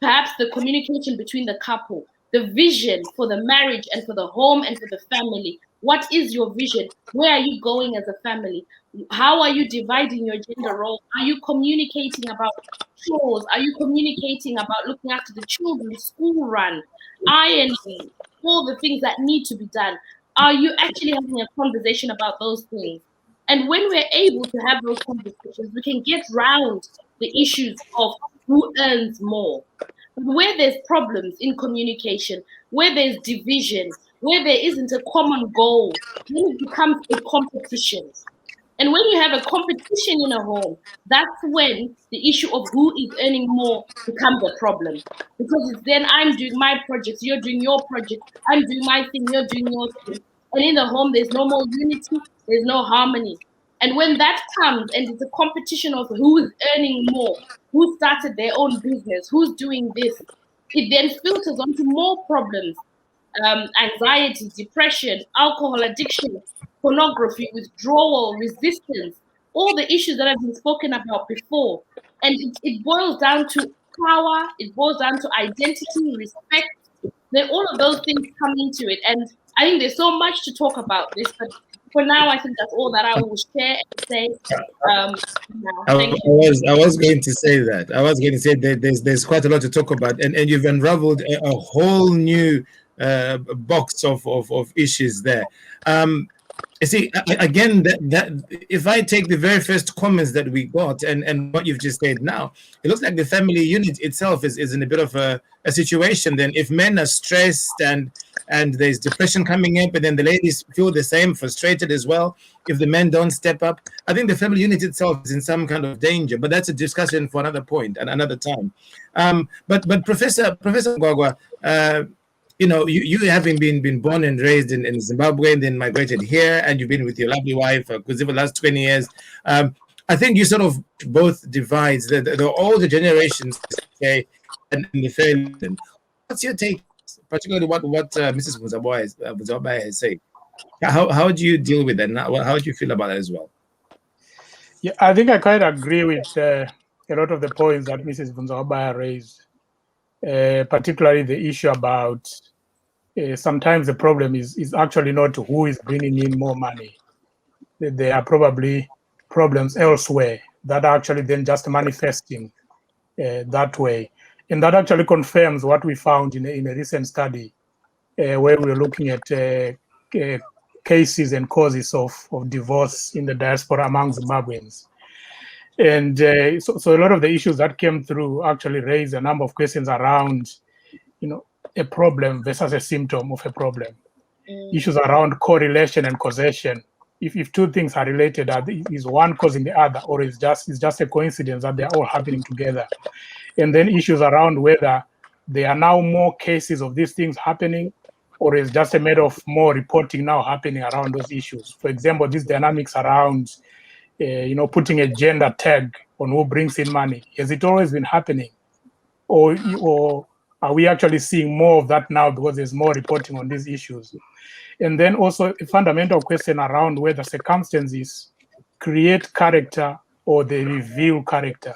perhaps the communication between the couple, the vision for the marriage and for the home and for the family. What is your vision? Where are you going as a family? How are you dividing your gender role? Are you communicating about chores? Are you communicating about looking after the children, school run, ironing, all the things that need to be done? Are you actually having a conversation about those things? And when we're able to have those conversations, we can get round the issues of who earns more. Where there's problems in communication, where there's division, where there isn't a common goal, then it becomes a competition. And when you have a competition in a home, that's when the issue of who is earning more becomes a problem. Because it's then I'm doing my projects, you're doing your project, I'm doing my thing, you're doing your thing. And in the home, there's no more unity, there's no harmony. And when that comes and it's a competition of who's earning more, who started their own business, who's doing this, it then filters onto more problems. Anxiety, depression, alcohol addiction, pornography, withdrawal, resistance, all the issues that have been spoken about before. And it boils down to power, it boils down to identity, respect. Then all of those things come into it. And I think there's so much to talk about this, but for now, I think that's all that I will share and say. I was going to say that. I was going to say that there's quite a lot to talk about, and you've unraveled a whole new box of issues there. You see, again, that if I take the very first comments that we got and what you've just said now, it looks like the family unit itself is in a bit of a situation. Then if men are stressed and there's depression coming up, and then the ladies feel the same, frustrated as well, if the men don't step up, I think the family unit itself is in some kind of danger. But that's a discussion for another point and another time. But Professor Mugwagwa, you know, you having been born and raised in Zimbabwe and then migrated here, and you've been with your lovely wife for the last 20 years. I think you sort of both divides the older generations, say, and the family. What's your take, particularly what Mrs. Muzabwa has said? How do you deal with that? How do you feel about it as well? Yeah, I think I quite agree with a lot of the points that Mrs. Muzabwa raised. Particularly the issue about sometimes the problem is actually not who is bringing in more money. There are probably problems elsewhere that are actually then just manifesting that way. And that actually confirms what we found in a recent study where we were looking at cases and causes of divorce in the diaspora among Zimbabweans. And so a lot of the issues that came through actually raised a number of questions around, a problem versus a symptom of a problem. Issues around correlation and causation. If two things are related, is one causing the other, or is just a coincidence that they're all happening together? And then issues around whether there are now more cases of these things happening, or is just a matter of more reporting now happening around those issues. For example, these dynamics around, putting a gender tag on who brings in money. Has it always been happening? Or are we actually seeing more of that now because there's more reporting on these issues? And then also a fundamental question around whether circumstances create character or they reveal character.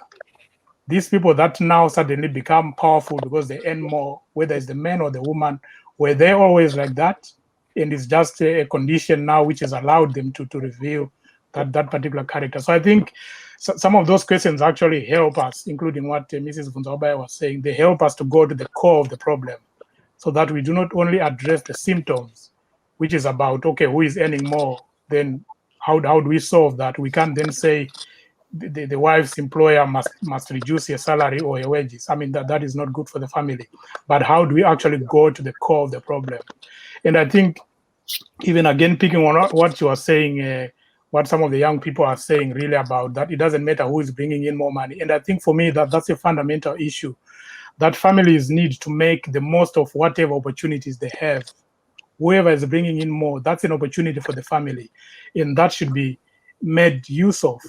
These people that now suddenly become powerful because they earn more, whether it's the man or the woman, were they always like that? And it's just a condition now which has allowed them to reveal that particular character. So I think some of those questions actually help us, including what Mrs. Vunzabaya was saying. They help us to go to the core of the problem so that we do not only address the symptoms, which is about, okay, who is earning more? Then how do we solve that? We can't then say the wife's employer must reduce her salary or her wages. I mean, that is not good for the family. But how do we actually go to the core of the problem? And I think even again, picking on what you are saying, what some of the young people are saying really about that, it doesn't matter who is bringing in more money. And I think for me, that's a fundamental issue, that families need to make the most of whatever opportunities they have. Whoever is bringing in more, that's an opportunity for the family. And that should be made use of,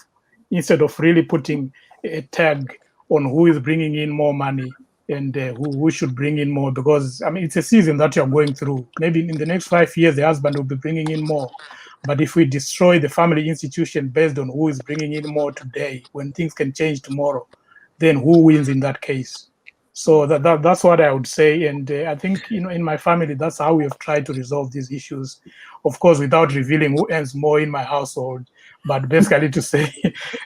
instead of really putting a tag on who is bringing in more money and who should bring in more. Because, I mean, it's a season that you're going through. Maybe in the next 5 years, the husband will be bringing in more. But if we destroy the family institution based on who is bringing in more today, when things can change tomorrow, then who wins in that case? So that's what I would say. And I think, in my family, that's how we have tried to resolve these issues. Of course, without revealing who earns more in my household. But basically to say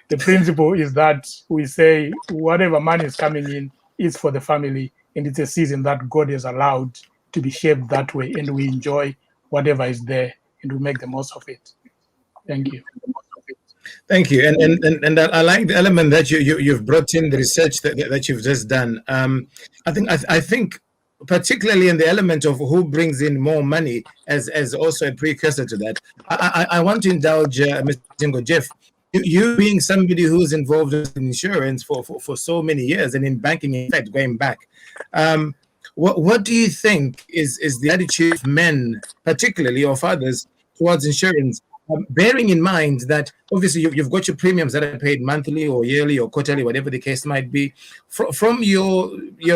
the principle is that we say whatever money is coming in is for the family. And it's a season that God has allowed to be shaped that way. And we enjoy whatever is there and we make the most of it. Thank you. Thank you, and I like the element that you've brought in, the research that you've just done. I think particularly in the element of who brings in more money as also a precursor to that. I want to indulge Mr. Jeff. You being somebody who's involved in insurance for so many years and in banking, in fact, going back. What do you think is the attitude of men, particularly or fathers, towards insurance? Bearing in mind that obviously you've got your premiums that are paid monthly or yearly or quarterly, whatever the case might be. From your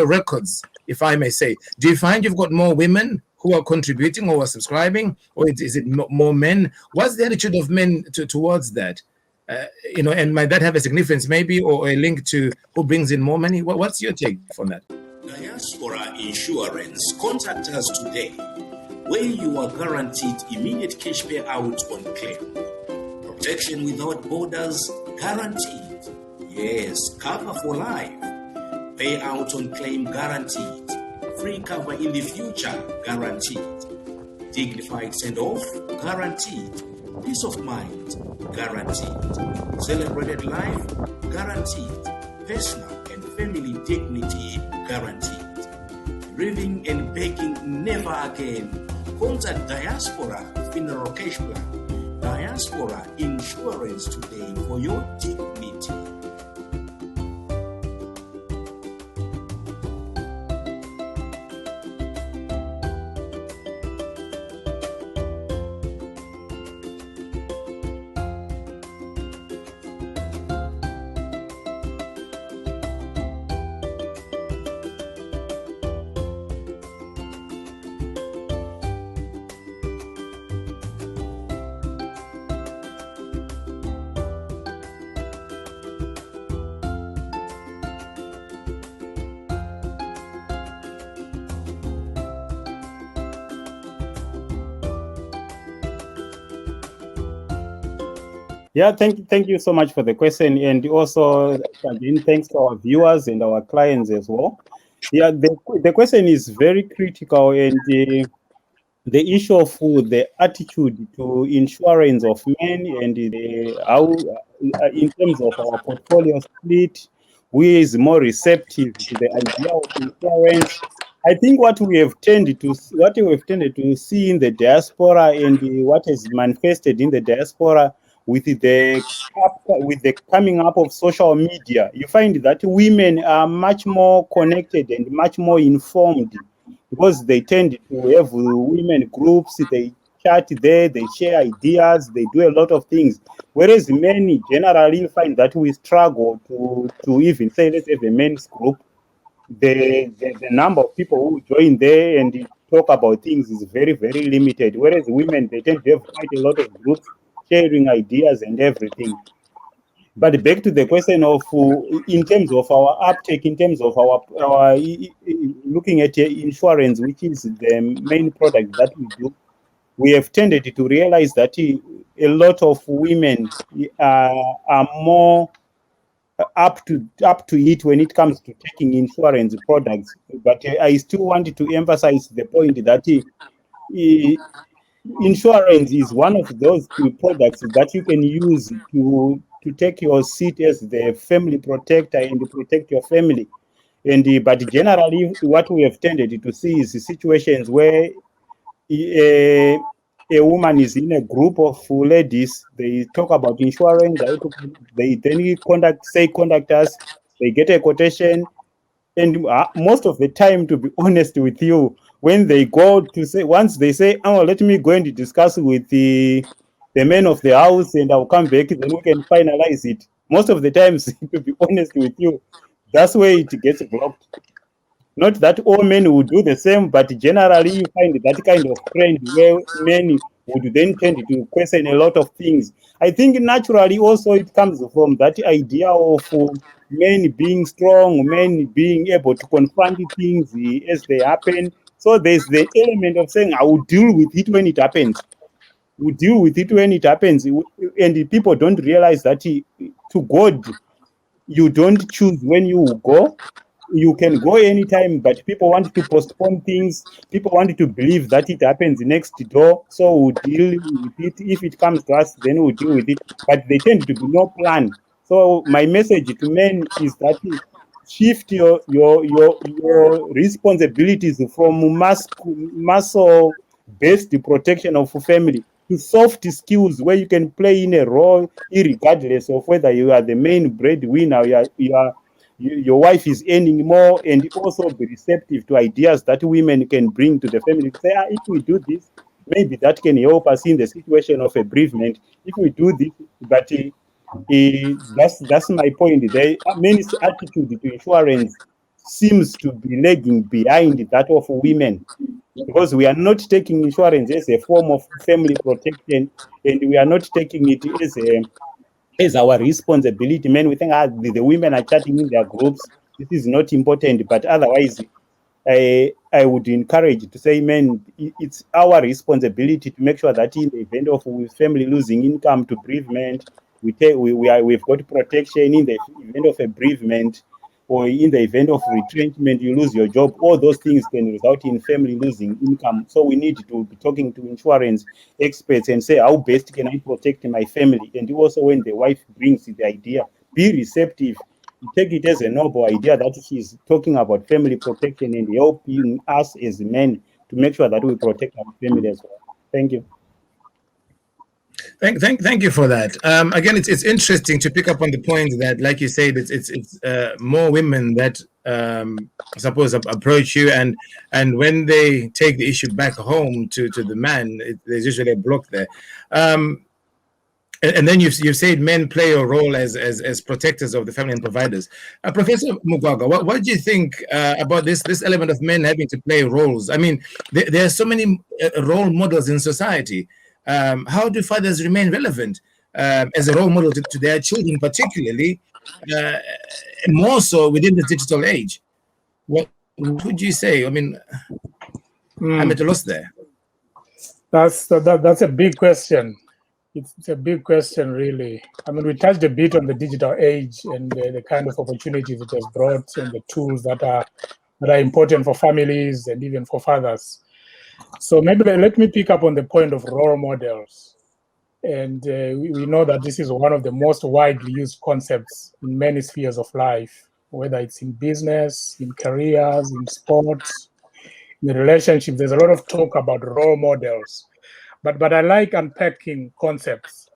records, if I may say, do you find you've got more women who are contributing or are subscribing, or is it more men? What's the attitude of men towards that? And might that have a significance maybe, or a link to who brings in more money? What's your take on that? Diaspora Insurance, contact us today, where you are guaranteed immediate cash payout on claim. Protection without borders guaranteed. Yes, cover for life. Payout on claim guaranteed. Free cover in the future guaranteed. Dignified send-off guaranteed. Peace of mind guaranteed. Celebrated life guaranteed. Personal and family dignity guaranteed. Living and begging never again. Contact Diaspora Funeral Cash Plan. Diaspora Insurance today for your dignity. Yeah, thank you so much for the question, and also again thanks to our viewers and our clients as well. Yeah, the question is very critical, and the issue of the attitude to insurance of men and how in terms of our portfolio split, who is more receptive to the idea of insurance. I think what we have tended to see in the diaspora and what has manifested in the diaspora with the coming up of social media, you find that women are much more connected and much more informed, because they tend to have women groups, they chat there, they share ideas, they do a lot of things. Whereas men generally find that we struggle to even say, let's have a men's group. The number of people who join there and talk about things is very, very limited. Whereas women, they tend to have quite a lot of groups sharing ideas and everything. But back to the question of, in terms of our uptake, in terms of our looking at insurance, which is the main product that we do, we have tended to realize that a lot of women are more up to it when it comes to taking insurance products. But I still wanted to emphasize the point that insurance is one of those products that you can use to take your seat as the family protector and protect your family. And but generally, what we have tended to see is situations where a woman is in a group of ladies, they talk about insurance, they then contact us, they get a quotation, and most of the time, to be honest with you, when they go to say, once they say, oh, let me go and discuss with the men of the house and I'll come back, then we can finalize it. Most of the times, to be honest with you, that's where it gets blocked. Not that all men would do the same, but generally you find that kind of trend where men would then tend to question a lot of things. I think naturally also it comes from that idea of men being strong, men being able to confront things as they happen. So there's the element of saying, I will deal with it when it happens. We deal with it when it happens. And people don't realize that to God, you don't choose when you go. You can go anytime, but people want to postpone things. People want to believe that it happens next door. So we'll deal with it. If it comes to us, then we'll deal with it. But they tend to be no plan. So my message to men is that shift your responsibilities from muscle-based protection of family to soft skills where you can play in a role, regardless of whether you are the main breadwinner, your wife is earning more, and also be receptive to ideas that women can bring to the family. Say, if we do this, maybe that can help us in the situation of a bereavement. If we do this, but that's my point. The men's attitude to insurance seems to be lagging behind that of women, because we are not taking insurance as a form of family protection, and we are not taking it as our responsibility. Men, we think the women are chatting in their groups. This is not important, but otherwise, I would encourage to say, men, it's our responsibility to make sure that in the event of family losing income to bereavement, we've got protection. In the event of a bereavement, or in the event of retrenchment, you lose your job. All those things can result in family losing income. So we need to be talking to insurance experts and say, how best can I protect my family? And also, when the wife brings the idea, be receptive. Take it as a noble idea that she's talking about family protection and helping us as men to make sure that we protect our family as well. Thank you. Thank you for that. Again, it's interesting to pick up on the point that, like you said, it's more women that suppose approach you, and when they take the issue back home to the man, there's usually a block there. And then you've said men play a role as protectors of the family and providers. Professor Mugwagwa, what do you think about this element of men having to play roles? I mean, there are so many role models in society. How do fathers remain relevant as a role model to their children, particularly more so within the digital age? What would you say? I mean, I'm at a loss there. That's a big question. It's a big question, really. I mean, we touched a bit on the digital age and the kind of opportunities it has brought and the tools that are important for families and even for fathers. So maybe let me pick up on the point of role models. And we know that this is one of the most widely used concepts in many spheres of life, whether it's in business, in careers, in sports, in relationships. There's a lot of talk about role models. But I like unpacking concepts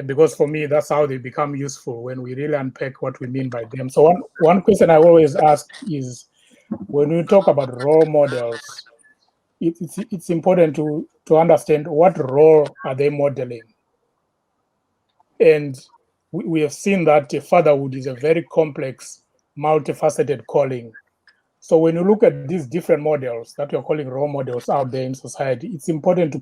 because for me, that's how they become useful when we really unpack what we mean by them. So one question I always ask is, when we talk about role models, it's important to understand what role are they modeling. And we have seen that fatherhood is a very complex, multifaceted calling. So when you look at these different models that we're calling role models out there in society, it's important to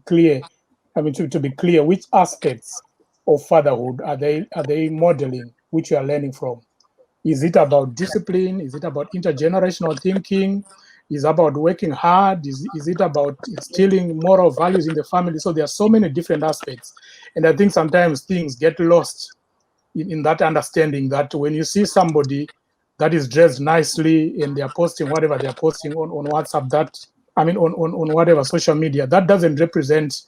be clear which aspects of fatherhood are they modeling, which you are learning from. Is it about discipline? Is it about intergenerational thinking? Is it about working hard? Is it about instilling moral values in the family? So there are so many different aspects. And I think sometimes things get lost in that understanding that when you see somebody that is dressed nicely and they're posting whatever they're posting on WhatsApp, on whatever social media, that doesn't represent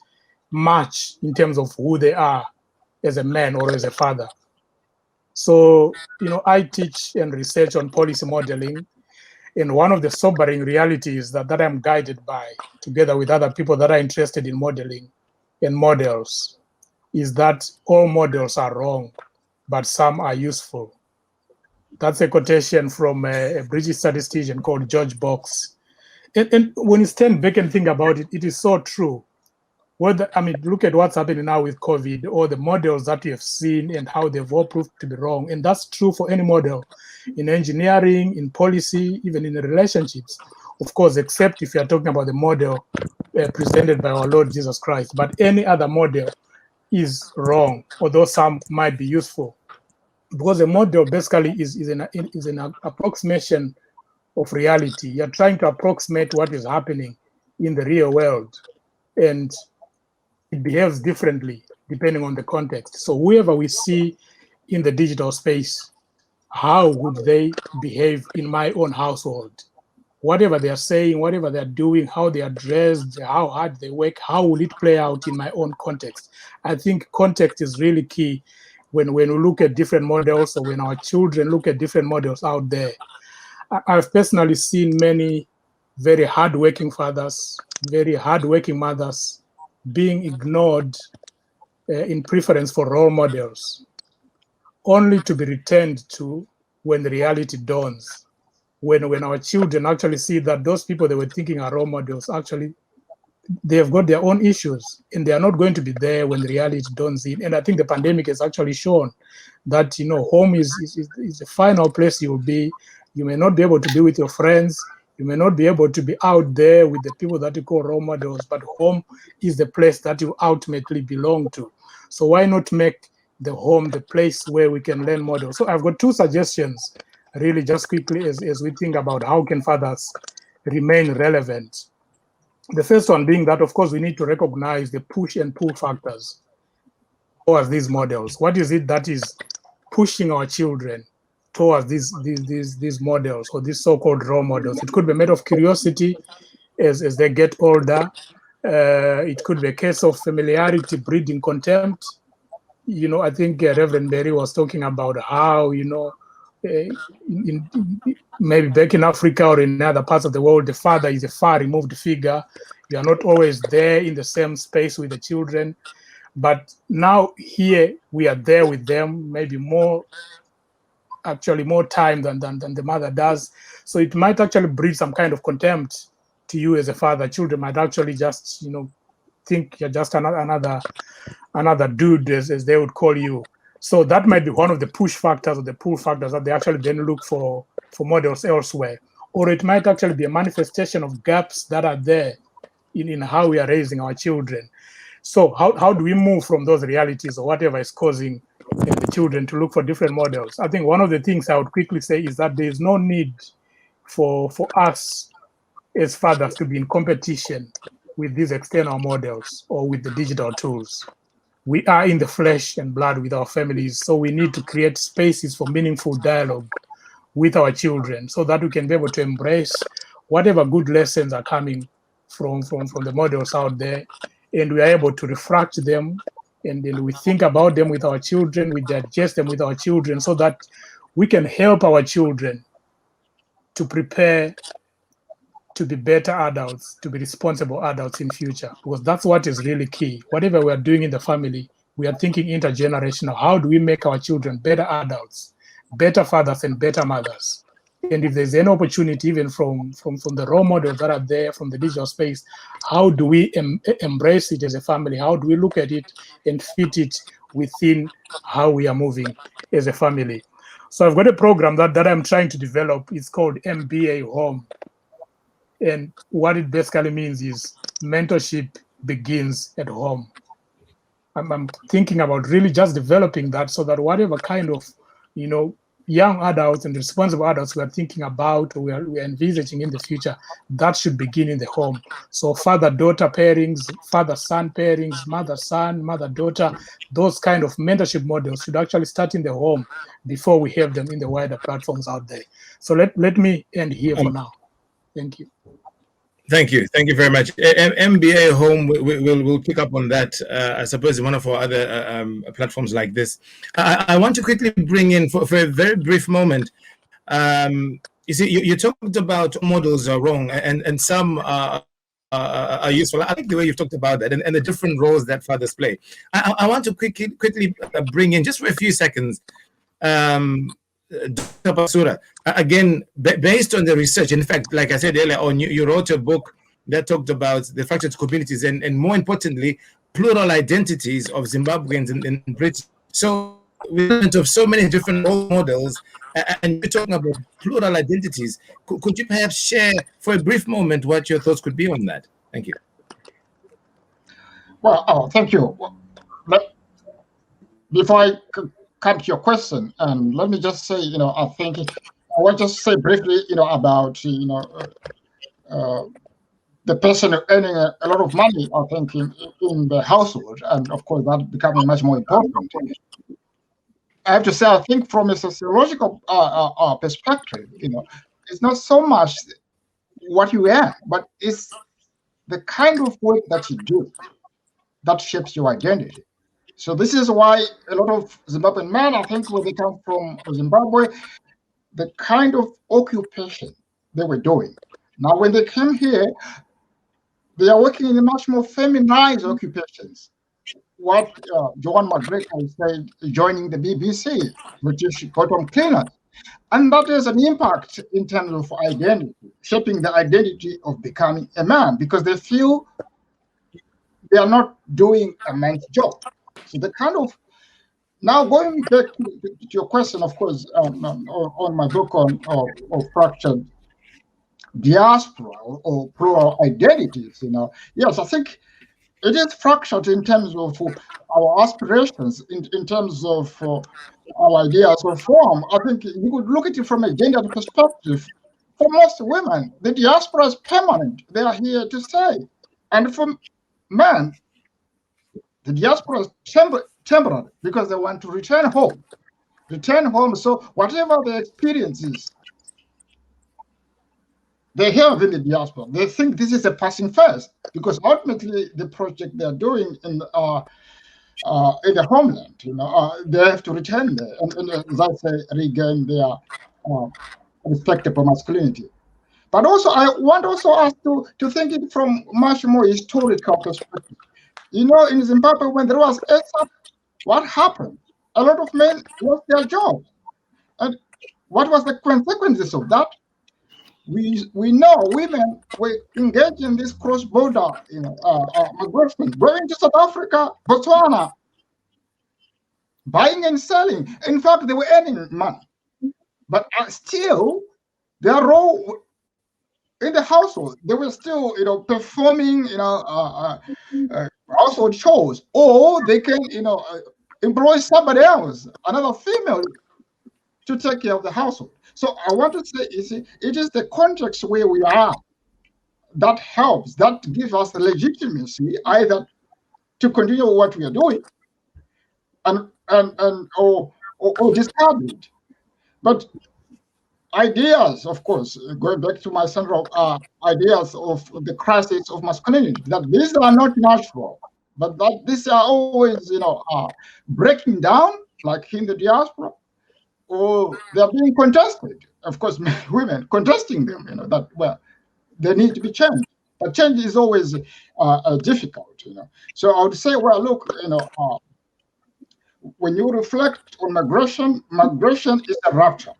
much in terms of who they are as a man or as a father. So, I teach and research on policy modeling. And one of the sobering realities that I'm guided by, together with other people that are interested in modeling and models, is that all models are wrong, but some are useful. That's a quotation from a British statistician called George Box. And when you stand back and think about it, it is so true. Look at what's happening now with COVID, or the models that we have seen and how they've all proved to be wrong. And that's true for any model in engineering, in policy, even in relationships. Of course, except if you're talking about the model presented by our Lord Jesus Christ. But any other model is wrong, although some might be useful. Because a model basically is an approximation of reality. You're trying to approximate what is happening in the real world. And it behaves differently depending on the context. So whoever we see in the digital space, how would they behave in my own household? Whatever they are saying, whatever they're doing, how they are dressed, how hard they work, how will it play out in my own context? I think context is really key when we look at different models, or when our children look at different models out there. I've personally seen many very hardworking fathers, very hardworking mothers being ignored in preference for role models, only to be returned to when the reality dawns. When our children actually see that those people they were thinking are role models, actually, they have got their own issues, and they are not going to be there when the reality dawns in. And I think the pandemic has actually shown that, home is the final place you will be. You may not be able to be with your friends. You may not be able to be out there with the people that you call role models, but home is the place that you ultimately belong to. So why not make the home the place where we can learn models? So I've got two suggestions, really, just quickly, as we think about how can fathers remain relevant. The first one being that, of course, we need to recognize the push and pull factors towards these models. What is it that is pushing our children towards these models, or these so-called role models? It could be a matter of curiosity as they get older. It could be a case of familiarity breeding contempt. I think Reverend Mberi was talking about how, maybe back in Africa or in other parts of the world, the father is a far removed figure. You are not always there in the same space with the children. But now here we are there with them, maybe more time than the mother does. So it might actually breed some kind of contempt to you as a father. Children might actually just, think you're just another dude, as they would call you. So that might be one of the push factors or the pull factors that they actually then look for models elsewhere. Or it might actually be a manifestation of gaps that are there in how we are raising our children. So how do we move from those realities or whatever is causing the children to look for different models? I think one of the things I would quickly say is that there is no need for us as fathers to be in competition with these external models or with the digital tools. we are in the flesh and blood with our families, so we need to create spaces for meaningful dialogue with our children so that we can be able to embrace whatever good lessons are coming from the models out there, and we are able to refract them, and then we think about them with our children, we digest them with our children, so that we can help our children to prepare to be better adults, to be responsible adults in future, because that's what is really key. Whatever we are doing in the family, we are thinking intergenerational. How do we make our children better adults, better fathers and better mothers? And if there's any opportunity, even from the role models that are there from the digital space, how do we embrace it as a family? How do we look at it and fit it within how we are moving as a family? So I've got a program that I'm trying to develop. It's called MBA Home. And what it basically means is mentorship begins at home. I'm thinking about really just developing that so that whatever kind of, young adults and responsible adults we are thinking about, or we are envisaging in the future, that should begin in the home. So father-daughter pairings, father-son pairings, mother-son, mother-daughter, those kind of mentorship models should actually start in the home before we have them in the wider platforms out there. So let me end here for now. Thank you. Thank you very much. MBA Home, we'll pick up on that, I suppose, in one of our other platforms like this. I want to quickly bring in, for a very brief moment, you see, you talked about models are wrong and some are useful. I like the way you've talked about that and the different roles that fathers play. I want to quickly bring in, just for a few seconds, Dr. Pasura, again, based on the research, in fact, like I said earlier on, you wrote a book that talked about the fractured communities and more importantly, plural identities of Zimbabweans in Britain. So we went of so many different role models, and you're talking about plural identities. Could you perhaps share for a brief moment what your thoughts could be on that? Thank you. Well, thank you. Before I come to your question, and let me just say, I think I want to just say briefly, about, the person earning a lot of money, I think, in the household, and of course that becoming much more important. I have to say, I think from a sociological perspective, it's not so much what you earn, but it's the kind of work that you do that shapes your identity. So this is why a lot of Zimbabwean men, I think, when they come from Zimbabwe, the kind of occupation they were doing. Now, when they came here, they are working in much more feminized occupations. What Joan McGregor said, joining the BBC, British bottom cleaners. And that has an impact in terms of identity, shaping the identity of becoming a man, because they feel they are not doing a man's job. So the kind of, now going back to your question, of course, on my book on fractured diaspora or plural identities, yes, I think it is fractured in terms of our aspirations, in terms of our ideas of form. I think you could look at it from a gender perspective. For most women, the diaspora is permanent. They are here to stay. And for men, the diaspora is temporary because they want to return home. So whatever their experiences they have in the diaspora, they think this is a passing phase, because ultimately the project they are doing in the homeland, they have to return there and as I say, regain their respectable masculinity. But also, I want us to think it from much more historical perspective. In Zimbabwe, when there was ESAP, what happened? A lot of men lost their jobs. And what was the consequences of that? We know women were engaged in this cross-border migration, going to South Africa, Botswana, buying and selling. In fact, they were earning money. But still, their role in the household, they were still, performing, household chores, or they can, employ somebody else, another female, to take care of the household. So I want to say, it is the context where we are that helps, that gives us the legitimacy either to continue what we are doing or discarded. But ideas, of course, going back to my central ideas of the crisis of masculinity, that these are not natural, but that these are always, breaking down, like in the diaspora, or they're being contested. Of course, women contesting them, that, well, they need to be changed. But change is always difficult, So I would say, well, look, when you reflect on migration is a rupture.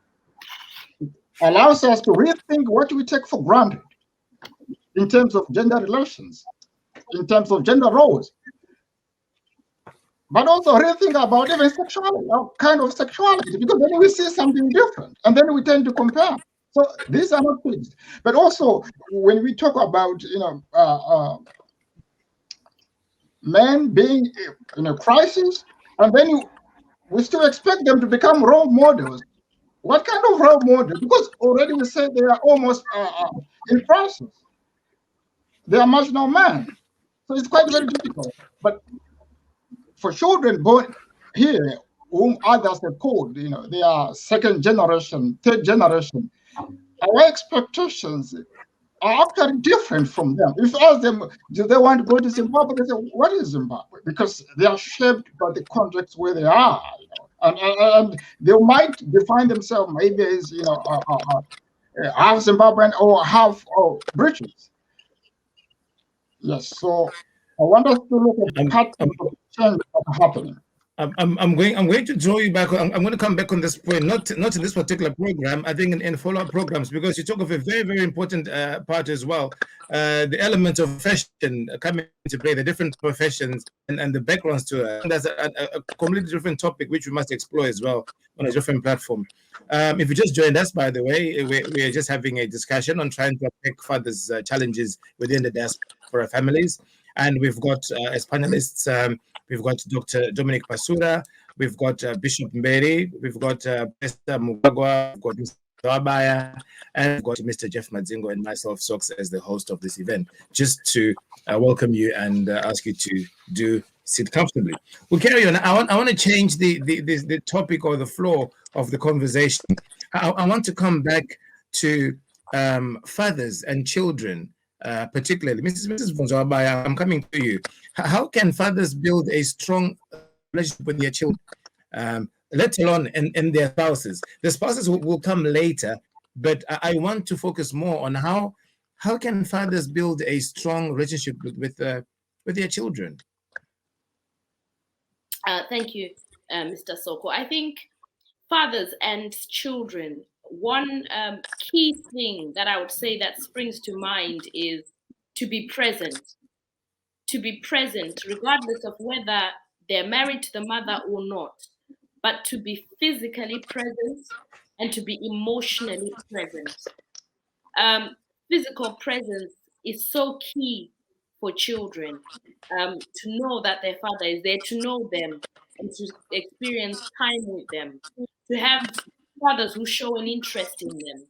It allows us to rethink what we take for granted in terms of gender relations, in terms of gender roles, but also rethink about even sexuality, kind of sexuality, because then we see something different, and then we tend to compare. So these are not fixed. But also, when we talk about, men being in a crisis, and then we still expect them to become role models. What kind of role model? Because already we say they are almost in crisis. They are marginal men. So it's quite very difficult. But for children born here, whom others have called, they are second generation, third generation, our expectations are actually different from them. If you ask them, do they want to go to Zimbabwe? They say, what is Zimbabwe? Because they are shaped by the context where they are, and they might define themselves maybe as, half Zimbabwean or half British. Yes, so I want us to look at the patterns of change that are happening. I'm going to draw you back. I'm going to come back on this point, not in this particular program. I think in follow-up programs, because you talk of a very, very important part as well. The element of profession coming into play, the different professions and the backgrounds to it. And that's a completely different topic which we must explore as well on a different platform. If you just joined us, by the way, we are just having a discussion on trying to attack fathers' challenges within the diaspora families, and we've got as panelists. We've got Dr. Dominic Pasura, we've got Bishop Mberi, we've got Pastor Mugwagwa, we've got Mr. Abaya, and we've got Mr. Jeff Madzingo and myself, Sox, as the host of this event, just to welcome you and ask you to sit comfortably. We'll carry on. I want to change the topic or the flow of the conversation. I want to come back to fathers and children. Particularly, Mrs. Vonzwabaya, I'm coming to you. How can fathers build a strong relationship with their children, let alone and their spouses? The spouses will come later, but I want to focus more on how can fathers build a strong relationship with their children. Thank you, Mr. Soko. I think fathers and children, one key thing that I would say that springs to mind is to be present. To be present, regardless of whether they're married to the mother or not, but to be physically present and to be emotionally present. Physical presence is so key for children, to know that their father is there, to know them, and to experience time with them, to have fathers who show an interest in them,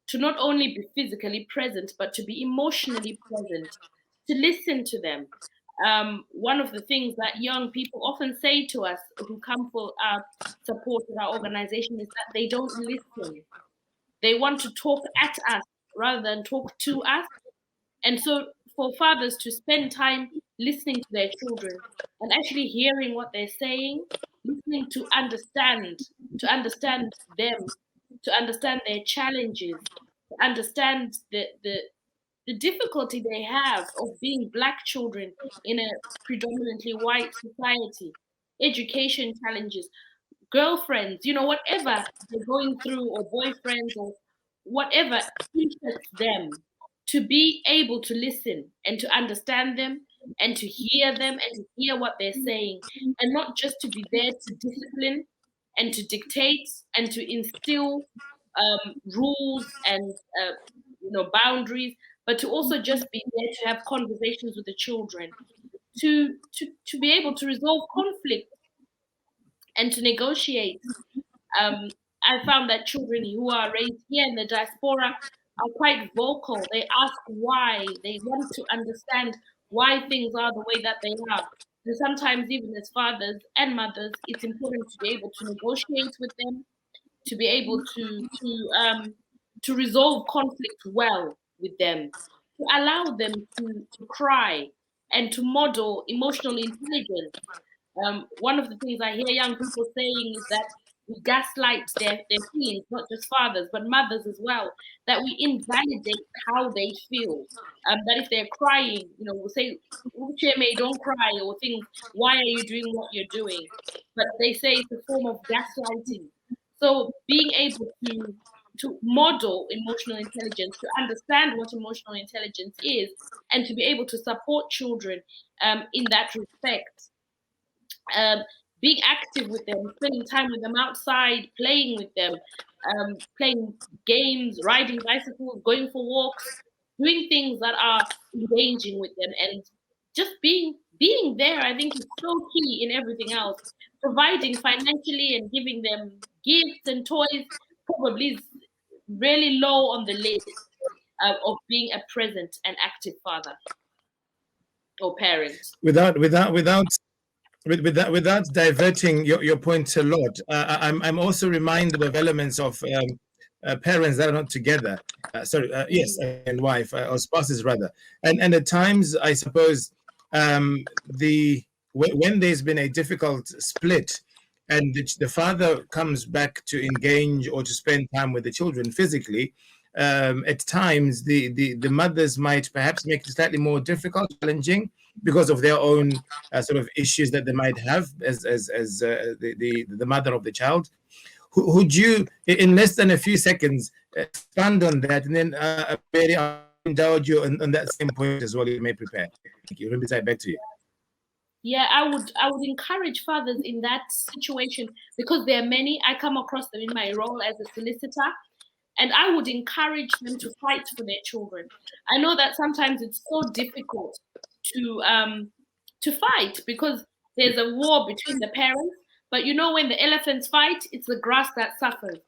to not only be physically present, but to be emotionally present, to listen to them. One of the things that young people often say to us who come for our support in our organization is that they don't listen. They want to talk at us rather than talk to us. And so for fathers to spend time listening to their children and actually hearing what they're saying, listening to understand them, to understand their challenges, to understand the difficulty they have of being Black children in a predominantly white society, education challenges, girlfriends, whatever they're going through, or boyfriends, or whatever interests them, to be able to listen and to understand them and to hear them and to hear what they're saying, and not just to be there to discipline and to dictate and to instill rules and boundaries, but to also just be there to have conversations with the children, to be able to resolve conflict and to negotiate. I found that children who are raised here in the diaspora are quite vocal. They ask why. They want to understand why things are the way that they are. And sometimes even as fathers and mothers, it's important to be able to negotiate with them, to be able to resolve conflict well with them, to allow them to cry and to model emotional intelligence. One of the things I hear young people saying is that we gaslight their feelings, not just fathers, but mothers as well, that we invalidate how they feel. That if they're crying, we'll say, Ucheme, don't cry, or things, why are you doing what you're doing? But they say it's a form of gaslighting. So being able to model emotional intelligence, to understand what emotional intelligence is, and to be able to support children in that respect. Being active with them, spending time with them outside, playing with them, playing games, riding bicycles, going for walks, doing things that are engaging with them, and just being there, I think, is so key in everything else. Providing financially and giving them gifts and toys probably is really low on the list of being a present and active father or parent. Without diverting your point a lot, I'm also reminded of elements of parents that are not together. Yes, and wife or spouses rather, and at times I suppose when there's been a difficult split, and the father comes back to engage or to spend time with the children physically. At times, the mothers might perhaps make it slightly more difficult, challenging, because of their own sort of issues that they might have as the mother of the child. Would you, in less than a few seconds, expand on that, and then Mberi, I'll indulge you on that same point as well? You may prepare. Thank you. Let me say back to you. Yeah, I would encourage fathers in that situation, because there are many. I come across them in my role as a solicitor. And I would encourage them to fight for their children. I know that sometimes it's so difficult to fight because there's a war between the parents. But when the elephants fight, it's the grass that suffers.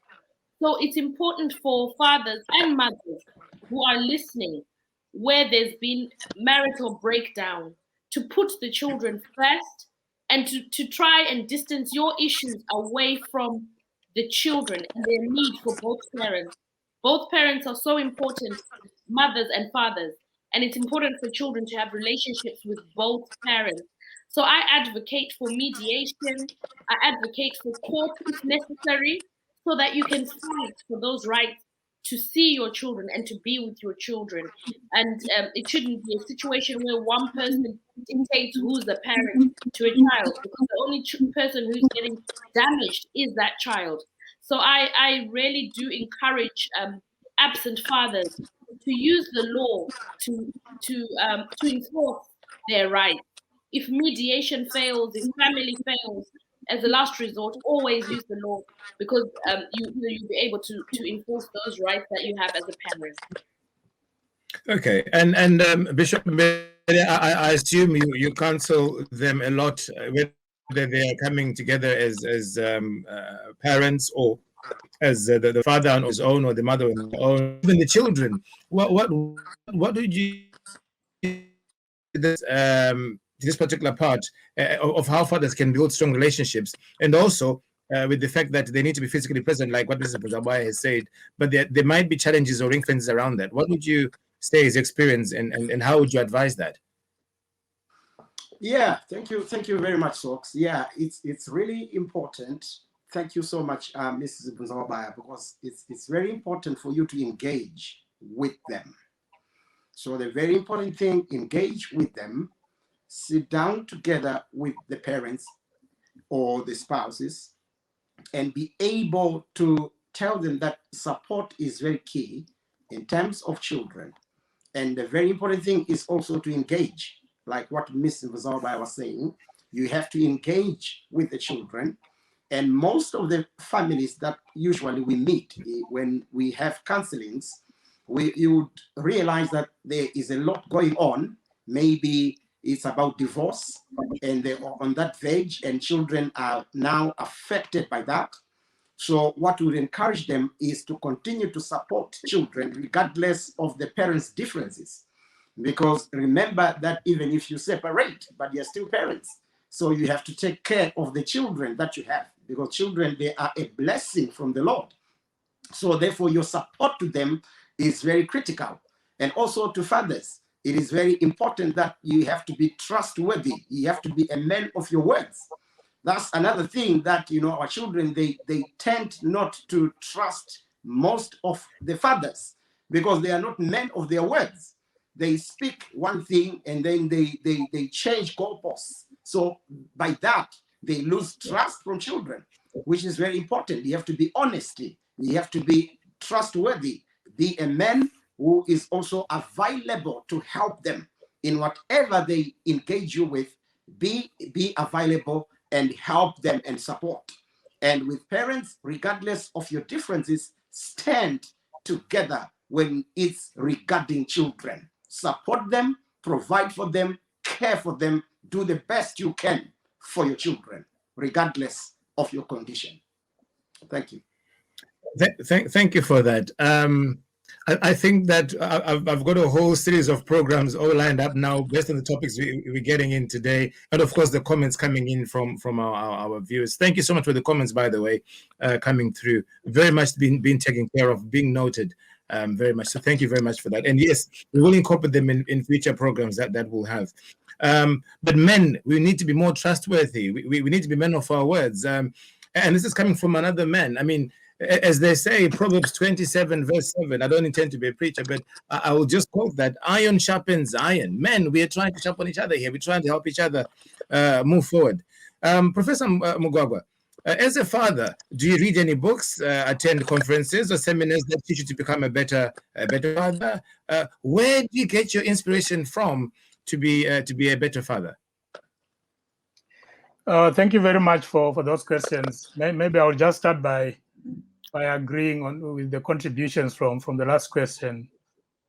So it's important for fathers and mothers who are listening, where there's been marital breakdown, to put the children first and to try and distance your issues away from the children and their need for both parents. Both parents are so important, mothers and fathers, and it's important for children to have relationships with both parents. So I advocate for mediation. I advocate for court if necessary, so that you can fight for those rights to see your children and to be with your children. And it shouldn't be a situation where one person dictates who's the parent to a child, because the only person who's getting damaged is that child. So I really do encourage absent fathers to use the law to enforce their rights. If mediation fails, if family fails, as a last resort, always use the law, because you'll be able to enforce those rights that you have as a parent. Okay, and Bishop, I assume you counsel them a lot whether they are coming together as parents or as the father on his own or the mother on her own, even the children. What would you this particular part of how fathers can build strong relationships, and also with the fact that they need to be physically present, like what Mr. Mberi has said, but there might be challenges or ring fences around that. What would you say is experience, and how would you advise that? Yeah, thank you very much, Sox. Yeah, it's really important. Thank you so much, Mrs. Mberi, because it's very important for you to engage with them. So the very important thing, engage with them, sit down together with the parents or the spouses, and be able to tell them that support is very key in terms of children. And the very important thing is also to engage, like what Mrs. Mberi was saying. You have to engage with the children. And most of the families that usually we meet when we have counselings, you would realize that there is a lot going on. Maybe it's about divorce, and they're on that verge, and children are now affected by that. So what we would encourage them is to continue to support children regardless of the parents' differences. Because remember that even if you separate, but you're still parents. So you have to take care of the children that you have, because children, they are a blessing from the Lord. So therefore, your support to them is very critical. And also to fathers, it is very important that you have to be trustworthy. You have to be a man of your words. That's another thing that, our children, they tend not to trust most of the fathers, because they are not men of their words. They speak one thing and then they change goalposts. So by that, they lose trust from children, which is very important. You have to be honest. You have to be trustworthy. Be a man who is also available to help them in whatever they engage you with. Be available and help them and support. And with parents, regardless of your differences, stand together when it's regarding children. Support them, provide for them, care for them, do the best you can for your children, regardless of your condition. Thank you. Thank you for that. I think that I've got a whole series of programs all lined up now based on the topics we're getting in today, and of course the comments coming in from our viewers. Thank you so much for the comments, by the way, coming through. Very much being taken care of, being noted, very much. So thank you very much for that. And yes, we will incorporate them in future programs that we'll have. But men, we need to be more trustworthy. We need to be men of our words. And this is coming from another man. I mean, as they say, Proverbs 27, verse 7, I don't intend to be a preacher, but I will just quote that: iron sharpens iron. Men, we are trying to sharpen each other here. We're trying to help each other move forward. Professor Mugwagwa, as a father, do you read any books, attend conferences or seminars that teach you to become a better father? Where do you get your inspiration from to be a better father? Thank you very much for those questions. Maybe I'll just start by agreeing with the contributions from the last question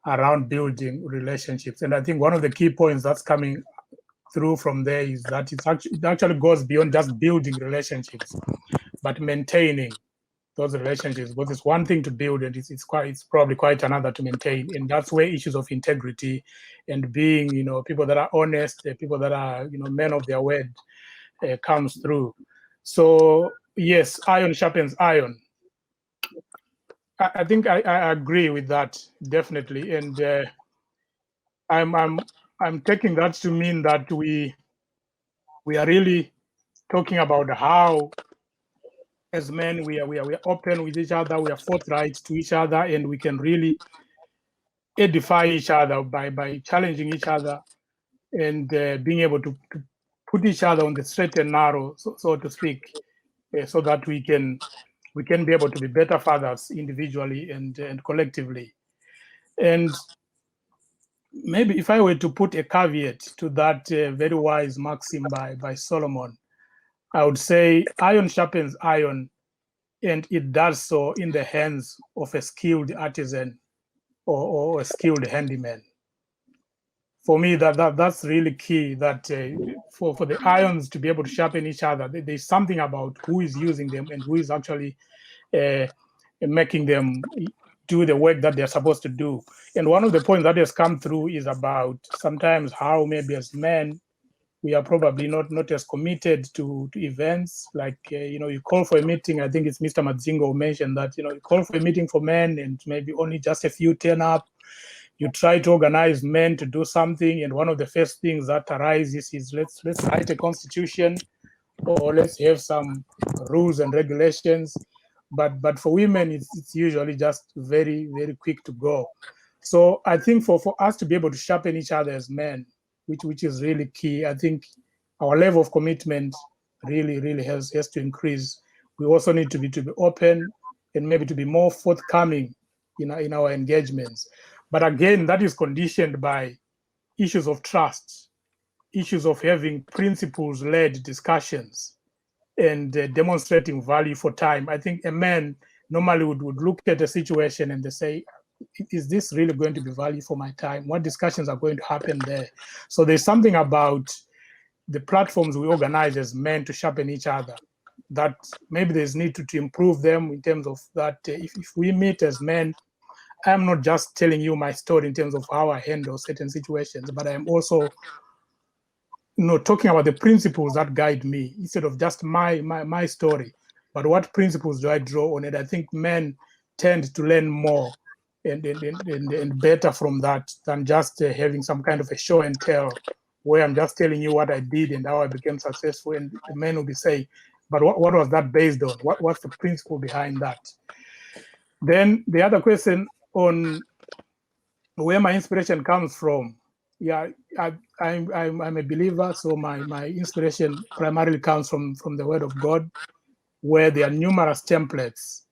around building relationships. And I think one of the key points that's coming through from there is that it actually goes beyond just building relationships, but maintaining those relationships. Because it's one thing to build, and it's probably quite another to maintain. And that's where issues of integrity and being, people that are honest, people that are, men of their word, comes through. So yes, iron sharpens iron. I think I agree with that, definitely, and I'm taking that to mean that we are really talking about how, as men, we are open with each other, we are forthright to each other, and we can really edify each other by challenging each other and being able to put each other on the straight and narrow, so to speak, so that we can be able to be better fathers individually and collectively. And maybe if I were to put a caveat to that very wise maxim by Solomon, I would say iron sharpens iron, and it does so in the hands of a skilled artisan or a skilled handyman. For me, that's really key, that for the irons to be able to sharpen each other, there's something about who is using them and who is actually making them do the work that they're supposed to do. And one of the points that has come through is about sometimes how maybe as men, we are probably not as committed to events. Like, you call for a meeting. I think it's Mr. Madzingo who mentioned that, you call for a meeting for men and maybe only just a few turn up. You try to organize men to do something, and one of the first things that arises is let's write a constitution, or let's have some rules and regulations. But for women, it's usually just very, very quick to go. So I think for us to be able to sharpen each other as men, which is really key, I think our level of commitment really has to increase. We also need to be open and maybe to be more forthcoming in our engagements. But again, that is conditioned by issues of trust, issues of having principles-led discussions, and demonstrating value for time. I think a man normally would look at a situation and they say, is this really going to be value for my time? What discussions are going to happen there? So there's something about the platforms we organize as men to sharpen each other, that maybe there's need to improve them in terms of that. If we meet as men, I'm not just telling you my story in terms of how I handle certain situations, but I'm also talking about the principles that guide me instead of just my story, but what principles do I draw on it? I think men tend to learn more and better from that than just having some kind of a show and tell where I'm just telling you what I did and how I became successful, and the men will be saying, but what was that based on? What's the principle behind that? Then the other question on where my inspiration comes from. Yeah, I'm a believer, so my inspiration primarily comes from the Word of God, where there are numerous templates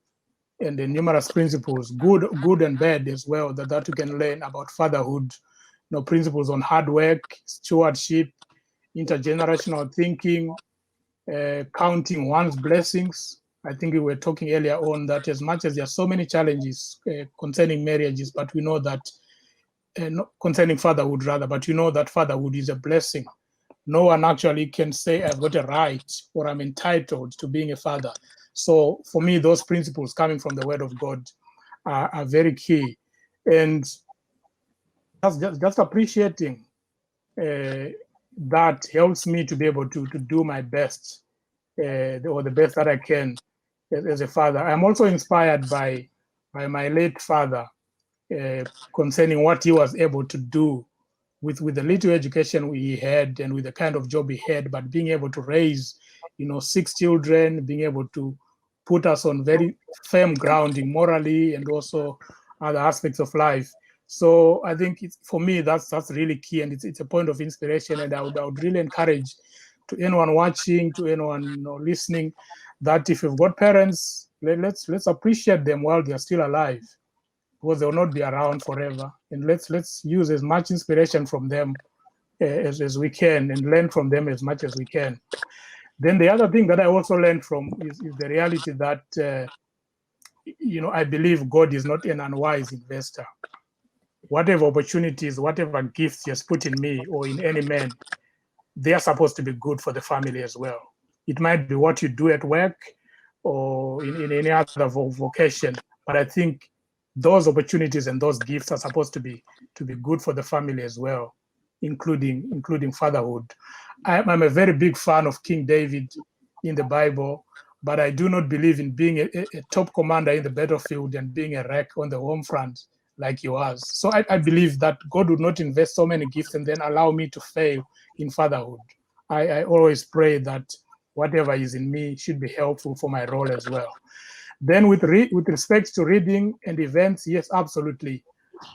and the numerous principles, good and bad as well, that you can learn about fatherhood. Principles on hard work, stewardship, intergenerational thinking, counting one's blessings. I think we were talking earlier on that as much as there are so many challenges concerning marriages, but we know that not concerning fatherhood rather, but that fatherhood is a blessing. No one actually can say I've got a right or I'm entitled to being a father. So for me, those principles coming from the Word of God are very key. And just appreciating that helps me to be able to do my best or the best that I can as a father. I'm also inspired by my late father concerning what he was able to do with the little education he had and with the kind of job he had, but being able to raise, 6 children, being able to put us on very firm grounding morally and also other aspects of life. So I think for me, that's really key, and it's a point of inspiration. And I would really encourage to anyone watching, to anyone listening, that if you've got parents, let's appreciate them while they're still alive, because they will not be around forever. And let's use as much inspiration from them as we can, and learn from them as much as we can. Then the other thing that I also learned from is the reality that I believe God is not an unwise investor. Whatever opportunities, whatever gifts He has put in me or in any man, they are supposed to be good for the family as well. It might be what you do at work or in any other vocation, but I think those opportunities and those gifts are supposed to be good for the family as well, including fatherhood. I'm a very big fan of King David in the Bible, but I do not believe in being a top commander in the battlefield and being a wreck on the home front like he was. So I believe that God would not invest so many gifts and then allow me to fail in fatherhood. I always pray that whatever is in me should be helpful for my role as well. Then with respect to reading and events, yes, absolutely.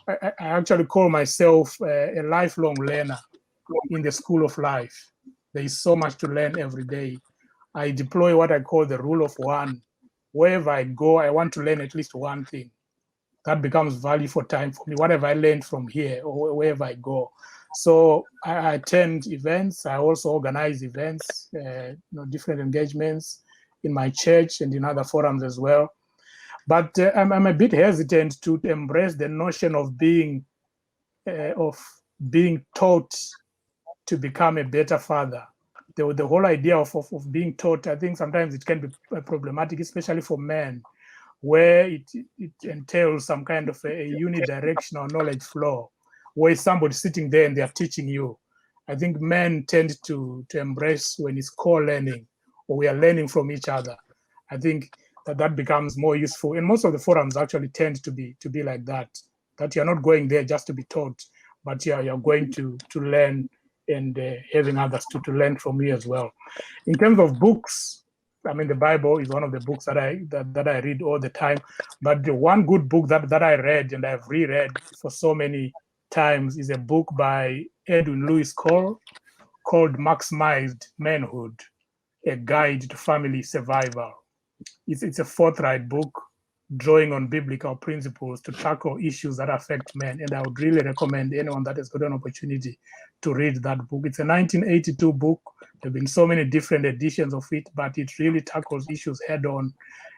I actually call myself a lifelong learner in the school of life. There is so much to learn every day. I deploy what I call the rule of one. Wherever I go, I want to learn at least one thing. That becomes value for time for me, whatever I learned from here or wherever I go. So I attend events. I also organize events, different engagements in my church and in other forums as well. But I'm a bit hesitant to embrace the notion of being taught to become a better father. The whole idea of being taught, I think sometimes it can be problematic, especially for men, where it entails some kind of a unidirectional knowledge flow, where somebody sitting there and they're teaching you. I think men tend to embrace when it's co-learning, or we are learning from each other. I think that becomes more useful. And most of the forums actually tend to be like that you're not going there just to be taught, but you're going to learn and having others to learn from you as well. In terms of books, I mean, the Bible is one of the books that I read all the time. But the one good book that I read and I've reread for so many times is a book by Edwin Lewis Cole called Maximized Manhood, A Guide to Family Survival. It's a forthright book drawing on biblical principles to tackle issues that affect men. And I would really recommend anyone that has got an opportunity to read that book. It's a 1982 book. There have been so many different editions of it, but it really tackles issues head on,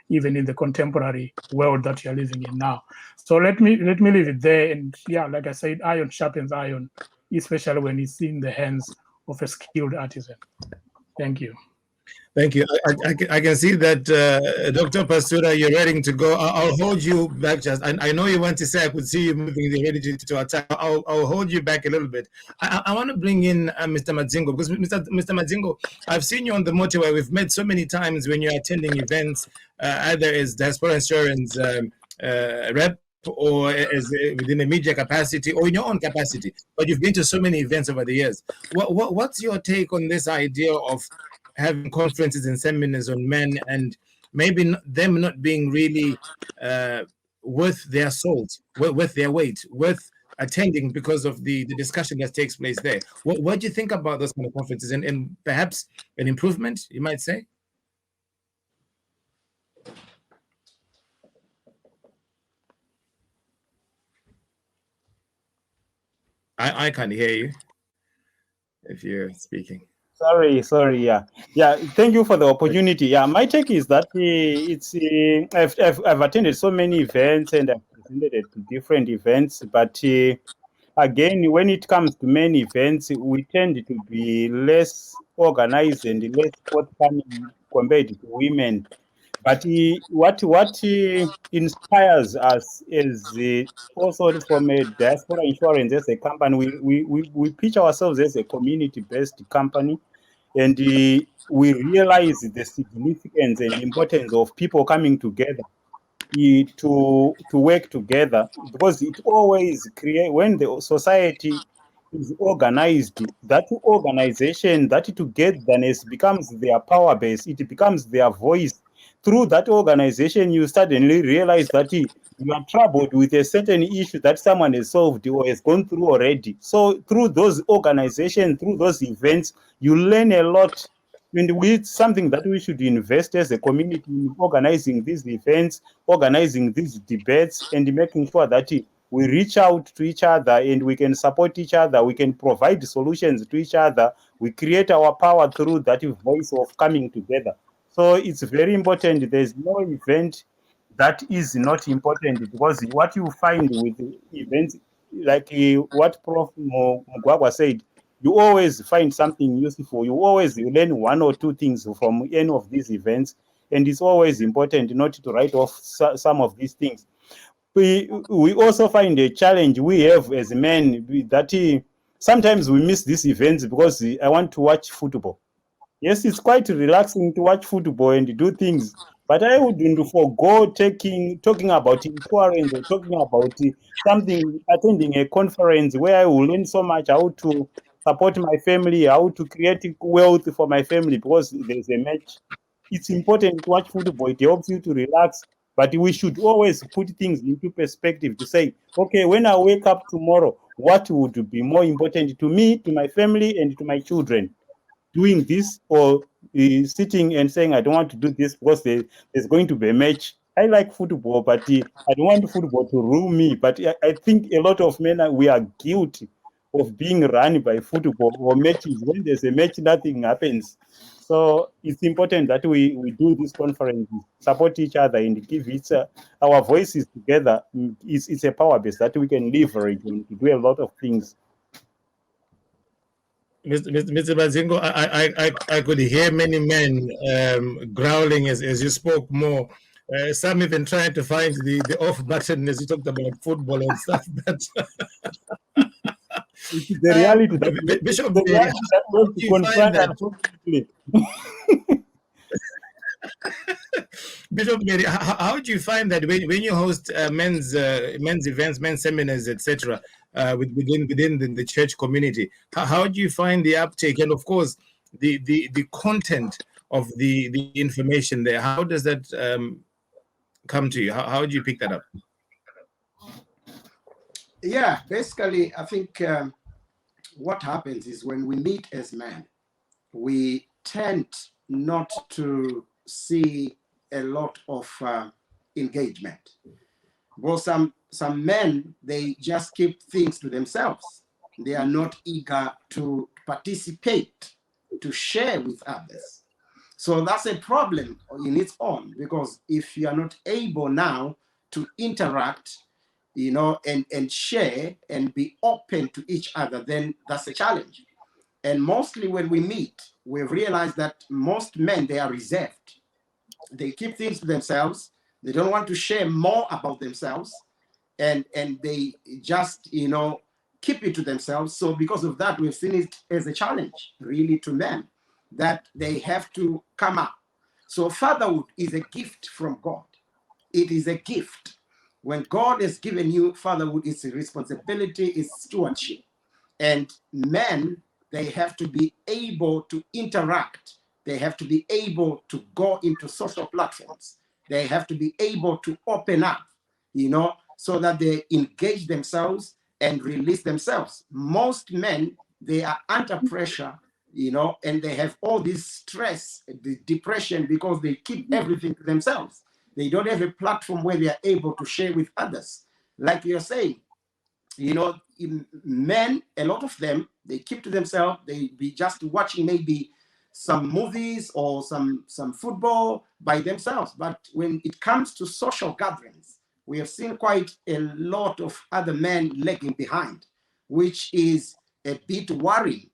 even in the contemporary world that you're living in now. So let me leave it there. And yeah, like I said, iron sharpens iron, especially when it's in the hands of a skilled artisan. Thank you. Thank you. I can see that Dr. Pasura, you're ready to go. I'll hold you back. I know you want to say, I could see you moving, you're ready to attack. I'll hold you back a little bit. I want to bring in Mr. Madzingo, because Mr. Madzingo, I've seen you on the motorway. We've met so many times when you're attending events, either as Diaspora Insurance rep, or as within a media capacity, or in your own capacity. But you've been to so many events over the years. What's your take on this idea of having conferences and seminars on men, and maybe them not being really worth their salt, worth their weight, worth attending because of the discussion that takes place there? What do you think about those kind of conferences, and perhaps an improvement, you might say? I can't hear you if you're speaking. Sorry. Yeah. Thank you for the opportunity. Yeah, my take is that I've attended so many events and I've presented at different events, but again, when it comes to men events, we tend to be less organized and less forthcoming compared to women. But what inspires us is also from a Diaspora Insurance as a company. We pitch ourselves as a community-based company, and we realize the significance and importance of people coming together to work together, because it always create, when the society is organized, that organization, that togetherness becomes their power base, it becomes their voice. Through that organization, you suddenly realize that you are troubled with a certain issue that someone has solved or has gone through already. So through those organizations, through those events, you learn a lot. And it's something that we should invest as a community in organizing these events, organizing these debates, and making sure that we reach out to each other and we can support each other, we can provide solutions to each other, we create our power through that voice of coming together. So it's very important. There's no event that is not important, because what you find with events like what Prof Mugwagwa said, you always find something useful. You learn one or two things from any of these events, and it's always important not to write off some of these things. We also find a challenge we have as men, that sometimes we miss these events because I want to watch football. Yes, it's quite relaxing to watch football and do things, but I wouldn't forego talking about insurance or talking about something, attending a conference where I will learn so much, how to support my family, how to create wealth for my family, because there's a match. It's important to watch football. It helps you to relax, but we should always put things into perspective to say, okay, when I wake up tomorrow, what would be more important to me, to my family, and to my children? Doing this, or sitting and saying, I don't want to do this because there's going to be a match. I like football, but I don't want football to rule me. But I think a lot of men, we are guilty of being run by football or matches. When there's a match, nothing happens. So it's important that we do this conference, support each other, and give our voices together. It's a power base that we can leverage and to do a lot of things. Mr. Madzingo, I could hear many men growling as you spoke more. Some even trying to find the off button as you talked about football and stuff. But the reality that Bishop, the reality that we have to confront, unfortunately. Bishop Mberi, how do you find that when you host men's events, men's seminars, etc., within the church community? How do you find the uptake, and of course the content of the information there? How does that come to you? How do you pick that up? Yeah, basically, I think what happens is when we meet as men, we tend not to see a lot of engagement. Well, some men, they just keep things to themselves. They are not eager to participate, to share with others. So that's a problem in its own, because if you are not able now to interact, and share and be open to each other, then that's a challenge. And mostly when we meet, we've realized that most men, they are reserved. They keep things to themselves. They don't want to share more about themselves. And they just, keep it to themselves. So because of that, we've seen it as a challenge, really, to men, that they have to come up. So fatherhood is a gift from God. It is a gift. When God has given you fatherhood, it's a responsibility, it's stewardship. And men, they have to be able to interact. They have to be able to go into social platforms. They have to be able to open up, so that they engage themselves and release themselves. Most men, they are under pressure, and they have all this stress, the depression, because they keep everything to themselves. They don't have a platform where they are able to share with others. Like you're saying, men, a lot of them, they keep to themselves. They be just watching maybe some movies or some football by themselves. But when it comes to social gatherings, we have seen quite a lot of other men lagging behind, which is a bit worrying,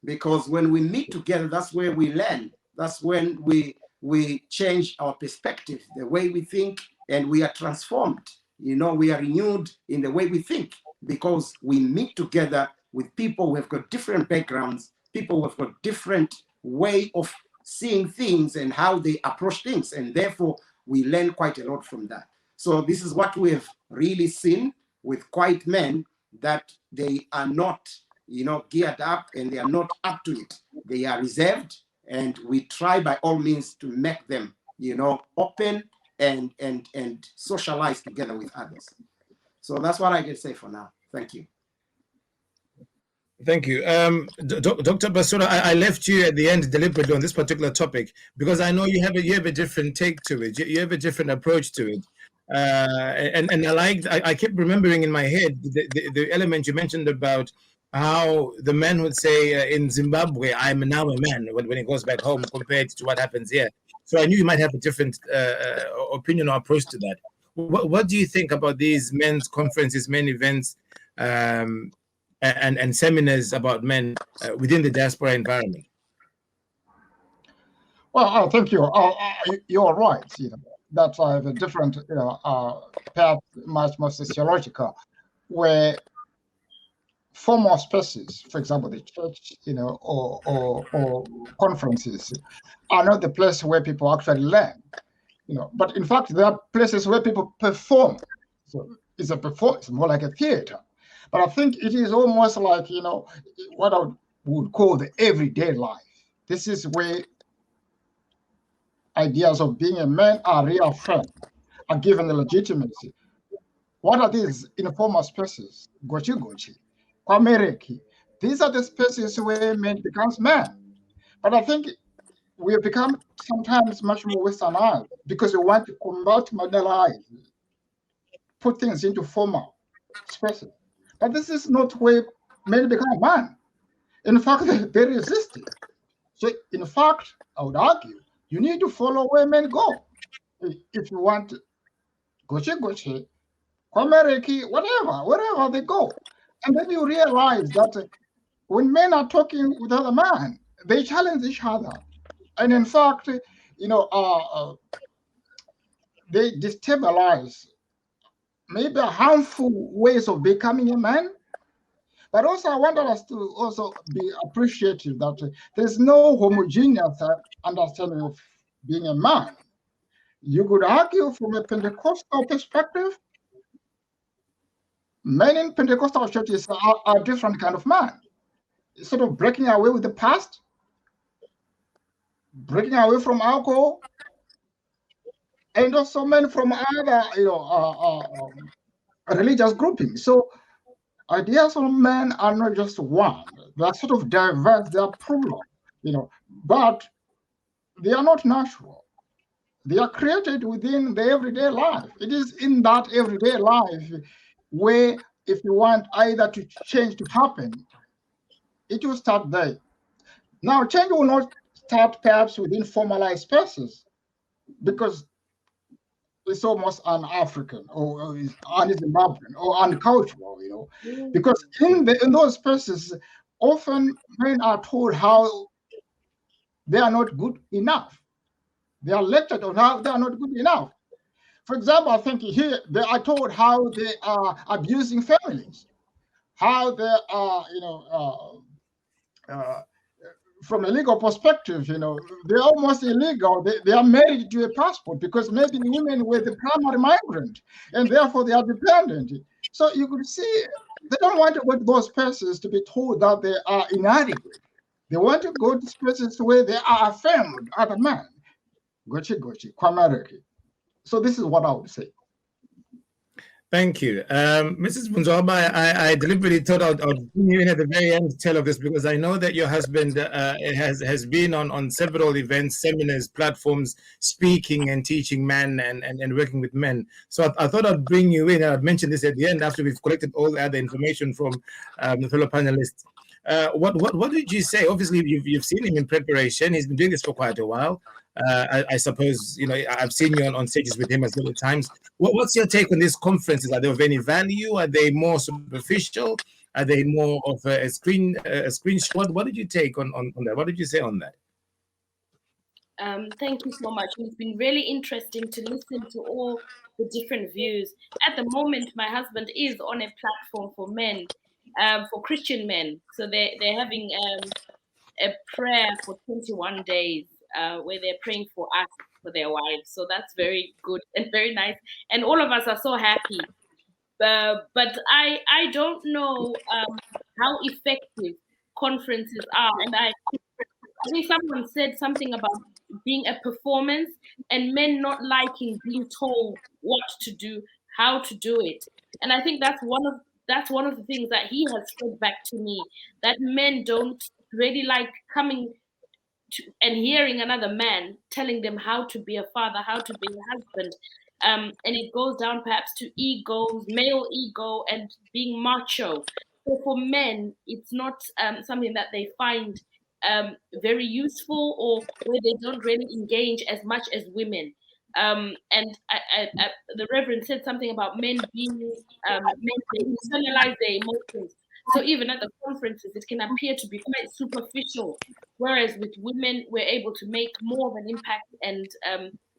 because when we meet together, that's where we learn. That's when we change our perspective, the way we think, and we are transformed. We are renewed in the way we think, because we meet together with people who have got different backgrounds, people who have got different way of seeing things and how they approach things. And therefore, we learn quite a lot from that. So this is what we have really seen with quiet men, that they are not, geared up, and they are not up to it. They are reserved, and we try by all means to make them, open and socialize together with others. So that's what I can say for now. Thank you. Thank you. Dr. Pasura, I left you at the end deliberately on this particular topic because I know you have a different take to it. You have a different approach to it. And I kept remembering in my head the element you mentioned about how the man would say in Zimbabwe, I'm now a man when he goes back home compared to what happens here. So I knew you might have a different opinion or approach to that. What do you think about these men's conferences, men events, and seminars about men within the diaspora environment? Well, thank you. You're right. That I have a different, perhaps much more sociological, where formal spaces, for example, the church, or conferences, are not the place where people actually learn. But in fact, there are places where people perform. So it's more like a theater. But I think it is almost like, what I would call the everyday life. This is where ideas of being a man are reaffirmed, are given the legitimacy. What are these informal spaces? Gochi gochi, kwamereki. These are the spaces where man becomes man. But I think we have become sometimes much more westernized because we want to compartmentalize, put things into formal spaces. But this is not where men become man. In fact, they resist it. So, in fact, I would argue, you need to follow where men go. If you want gochi gochi, kwamereki, wherever they go. And then you realize that when men are talking with other men, they challenge each other. And in fact, they destabilize maybe harmful ways of becoming a man. But also I want us to also be appreciative that there's no homogeneous understanding of being a man. You could argue from a Pentecostal perspective, men in Pentecostal churches are a different kind of man. Sort of breaking away with the past, breaking away from alcohol, and also men from other religious groupings. So ideas of men are not just one. They are sort of diverse, they are plural, but they are not natural. They are created within the everyday life. It is in that everyday life where, if you want either to change to happen, it will start there. Now, change will not start perhaps within formalized spaces, because it's almost un-African or un-Zimbabwean or uncultural, because in those spaces, often men are told how they are not good enough. They are lectured on how they are not good enough. For example, I think here they are told how they are abusing families, how they are, from a legal perspective, they're almost illegal. They are married to a passport because maybe the women were the primary migrant and therefore they are dependent. So you could see they don't want to go to those places to be told that they are inadequate. They want to go to places where they are affirmed as a man. Gochi, kwamareki. So this is what I would say. Thank you. Mrs. Bunzoba, I deliberately thought I'd bring you in at the very end to tell of this because I know that your husband has been on several events, seminars, platforms, speaking and teaching men and working with men. So I thought I'd bring you in, and I'd mention this at the end after we've collected all the other information from the fellow panelists. What did you say? Obviously, you've seen him in preparation. He's been doing this for quite a while. I suppose, I've seen you on stages with him as many times. What's your take on these conferences? Are they of any value? Are they more superficial? Are they more of a screenshot? What did you take on that? What did you say on that? Thank you so much. It's been really interesting to listen to all the different views. At the moment, my husband is on a platform for men, for Christian men. So they're having a prayer for 21 days. Where they're praying for us, for their wives. So that's very good and very nice. And all of us are so happy. But I don't know how effective conferences are. And I think someone said something about being a performance and men not liking being told what to do, how to do it. And I think that's one of the things that he has said back to me, that men don't really like coming and hearing another man telling them how to be a father, how to be a husband. And it goes down perhaps to egos, male ego, and being macho. So for men, it's not something that they find very useful, or where they don't really engage as much as women. And the Reverend said something about men being, they internalize their emotions. So even at the conferences, it can appear to be quite superficial, whereas with women, we're able to make more of an impact, and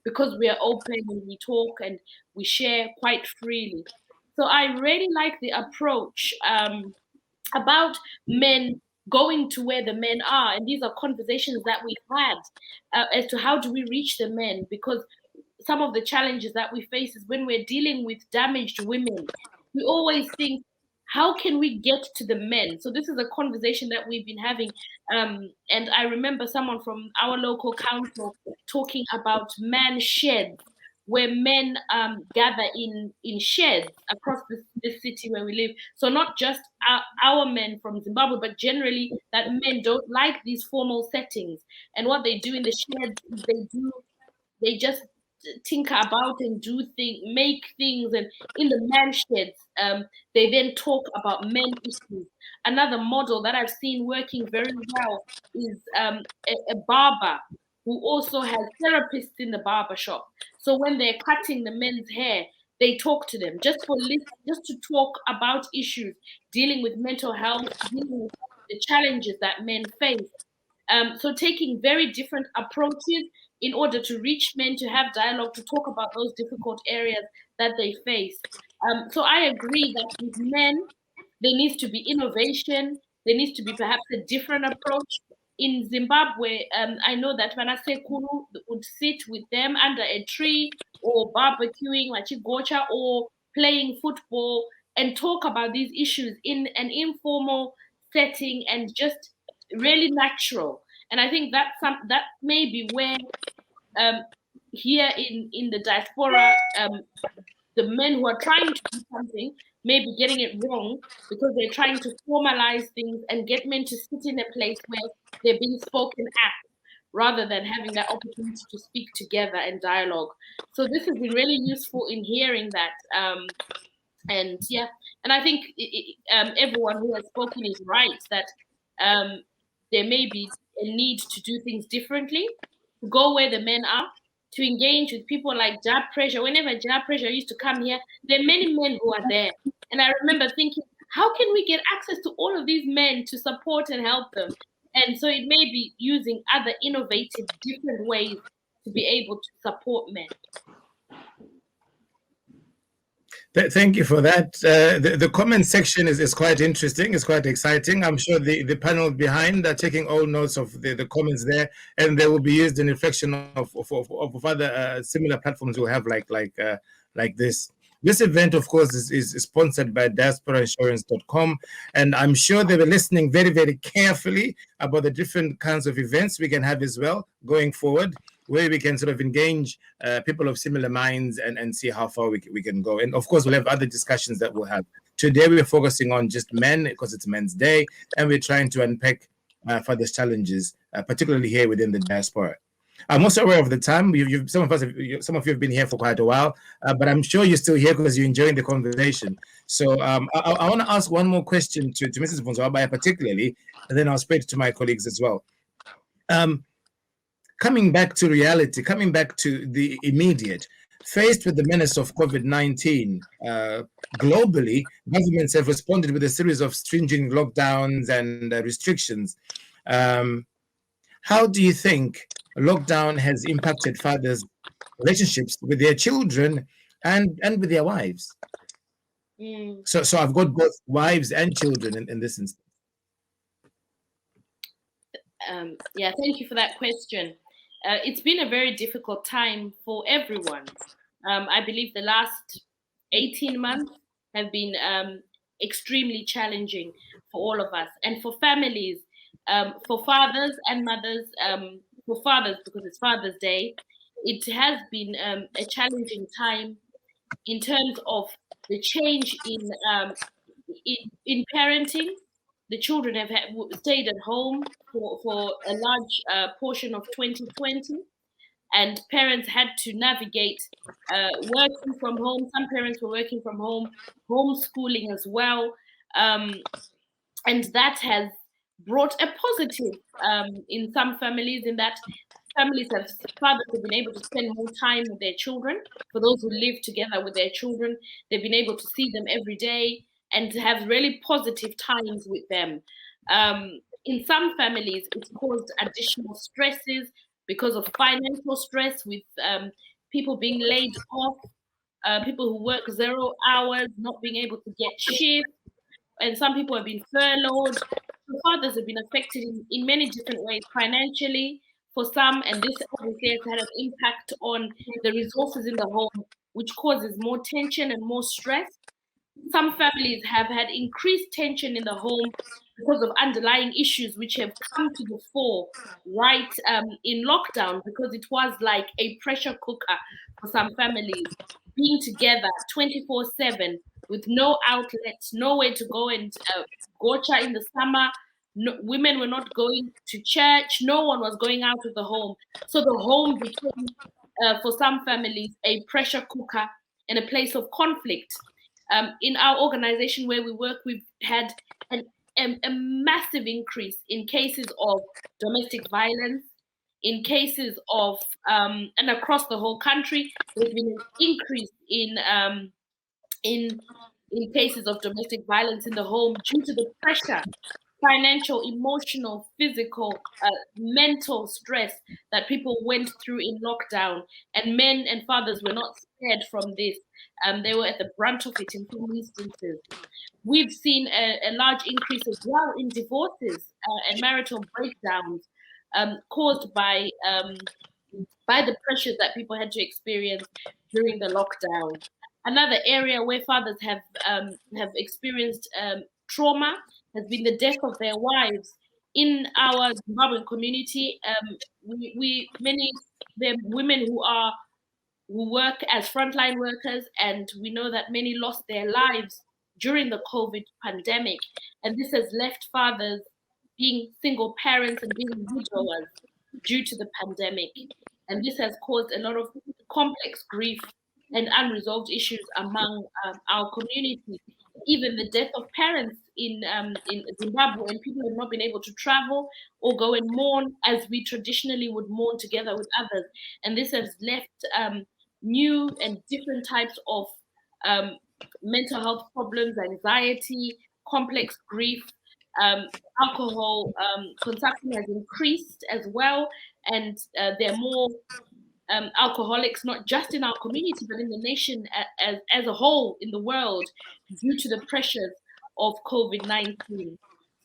because we are open and we talk and we share quite freely. So I really like the approach about men going to where the men are, and these are conversations that we've had as to how do we reach the men, because some of the challenges that we face is when we're dealing with damaged women, we always think, how can we get to the men? So this is a conversation that we've been having. And I remember someone from our local council talking about man sheds, where men gather in sheds across this city where we live. So not just our men from Zimbabwe, but generally that men don't like these formal settings. And what they do in the sheds is they just tinker about and do things, make things, and in the man sheds, they then talk about men issues. Another model that I've seen working very well is a barber who also has therapists in the barber shop. So when they're cutting the men's hair, they talk to them just to talk about issues, dealing with mental health, dealing with the challenges that men face. So taking very different approaches in order to reach men, to have dialogue, to talk about those difficult areas that they face. So I agree that with men, there needs to be innovation. There needs to be perhaps a different approach. In Zimbabwe, I know that Vanasekuru would sit with them under a tree, or barbecuing, wachigocha, or playing football, and talk about these issues in an informal setting and just really natural. And I think that may be where here in the diaspora, the men who are trying to do something may be getting it wrong, because they're trying to formalize things and get men to sit in a place where they're being spoken at, rather than having that opportunity to speak together and dialogue. So this has been really useful in hearing that. And I think everyone who has spoken is right, that there may be a need to do things differently, to go where the men are, to engage with people like Jab Pressure. Whenever Jab Pressure used to come here, there are many men who are there. And I remember thinking, how can we get access to all of these men to support and help them? And so it may be using other innovative, different ways to be able to support men. Thank you for that. The comment section is quite interesting. It's quite exciting. I'm sure the panel behind are taking all notes of the comments there, and they will be used in reflection of other similar platforms we'll have like this. This event, of course, is sponsored by diasporainsurance.com, and I'm sure they were listening very, very carefully about the different kinds of events we can have as well going forward, where we can sort of engage people of similar minds and see how far we can go. And of course, we'll have other discussions that we'll have. Today, we're focusing on just men because it's Men's Day, and we're trying to unpack further challenges, particularly here within the diaspora. I'm also aware of the time. Some of you have been here for quite a while, but I'm sure you're still here because you're enjoying the conversation. So I want to ask one more question to Mrs. Mbonzwabaya particularly, and then I'll spread to my colleagues as well. Coming back to reality, coming back to the immediate, faced with the menace of COVID-19, globally, governments have responded with a series of stringent lockdowns and restrictions. How do you think lockdown has impacted fathers' relationships with their children and with their wives? So I've got both wives and children in this instance. Yeah, thank you for that question. It's been a very difficult time for everyone. I believe the last 18 months have been extremely challenging for all of us and for families, for fathers and mothers, for fathers because it's Father's Day. It has been a challenging time in terms of the change in parenting. The children have stayed at home for a large portion of 2020, and parents had to navigate working from home. Some parents were working from home, homeschooling as well, and that has brought a positive in some families, in that fathers have been able to spend more time with their children. For those who live together with their children, they've been able to see them every day and to have really positive times with them. In some families, it's caused additional stresses because of financial stress, with people being laid off, people who work 0 hours, not being able to get shifts, and some people have been furloughed. So fathers have been affected in many different ways financially for some, and this obviously has had an impact on the resources in the home, which causes more tension and more stress. Some families have had increased tension in the home because of underlying issues which have come to the fore right in lockdown, because it was like a pressure cooker for some families, being together 24/7 with no outlets, nowhere to go and gocha in the summer. No, women were not going to church. No one was going out of the home. So the home became, for some families, a pressure cooker and a place of conflict. In our organization where we work, we've had a massive increase in cases of domestic violence, in cases of, and across the whole country, there's been an increase in cases of domestic violence in the home due to the pressure, financial, emotional, physical, mental stress that people went through in lockdown. And men and fathers were not spared from this. They were at the brunt of it in some instances. We've seen a large increase as well in divorces and marital breakdowns caused by the pressures that people had to experience during the lockdown. Another area where fathers have experienced trauma has been the death of their wives. In our Zimbabwean community, there are women who work as frontline workers, and we know that many lost their lives during the COVID pandemic, and this has left fathers being single parents and being widowers due to the pandemic, and this has caused a lot of complex grief and unresolved issues among our community. Even the death of parents in Zimbabwe, and people have not been able to travel or go and mourn as we traditionally would mourn together with others. And this has left new and different types of mental health problems, anxiety, complex grief. Alcohol consumption has increased as well, and there are more alcoholics, not just in our community, but in the nation as a whole, in the world, due to the pressures of COVID-19.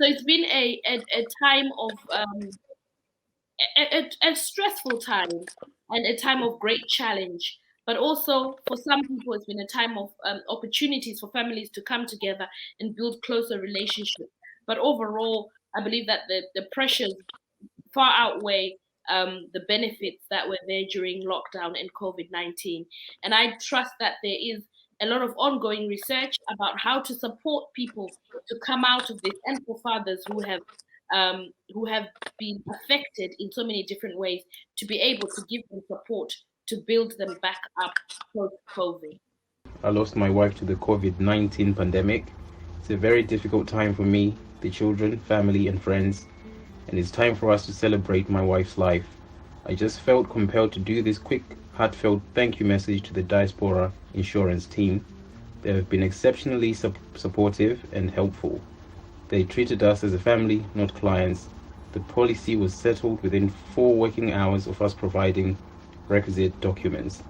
So it's been a time of a stressful time and a time of great challenge. But also for some people, it's been a time of opportunities for families to come together and build closer relationships. But overall, I believe that the pressures far outweigh the benefits that were there during lockdown and COVID-19. And I trust that there is a lot of ongoing research about how to support people to come out of this, and for fathers who have been affected in so many different ways, to be able to give them support to build them back up post-COVID. I lost my wife to the COVID-19 pandemic. It's a very difficult time for me, the children, family, and friends, and it's time for us to celebrate my wife's life. I just felt compelled to do this quick, heartfelt thank you message to the Diaspora insurance team. They have been exceptionally supportive and helpful. They treated us as a family, not clients. The policy was settled within 4 working hours of us providing requisite documents.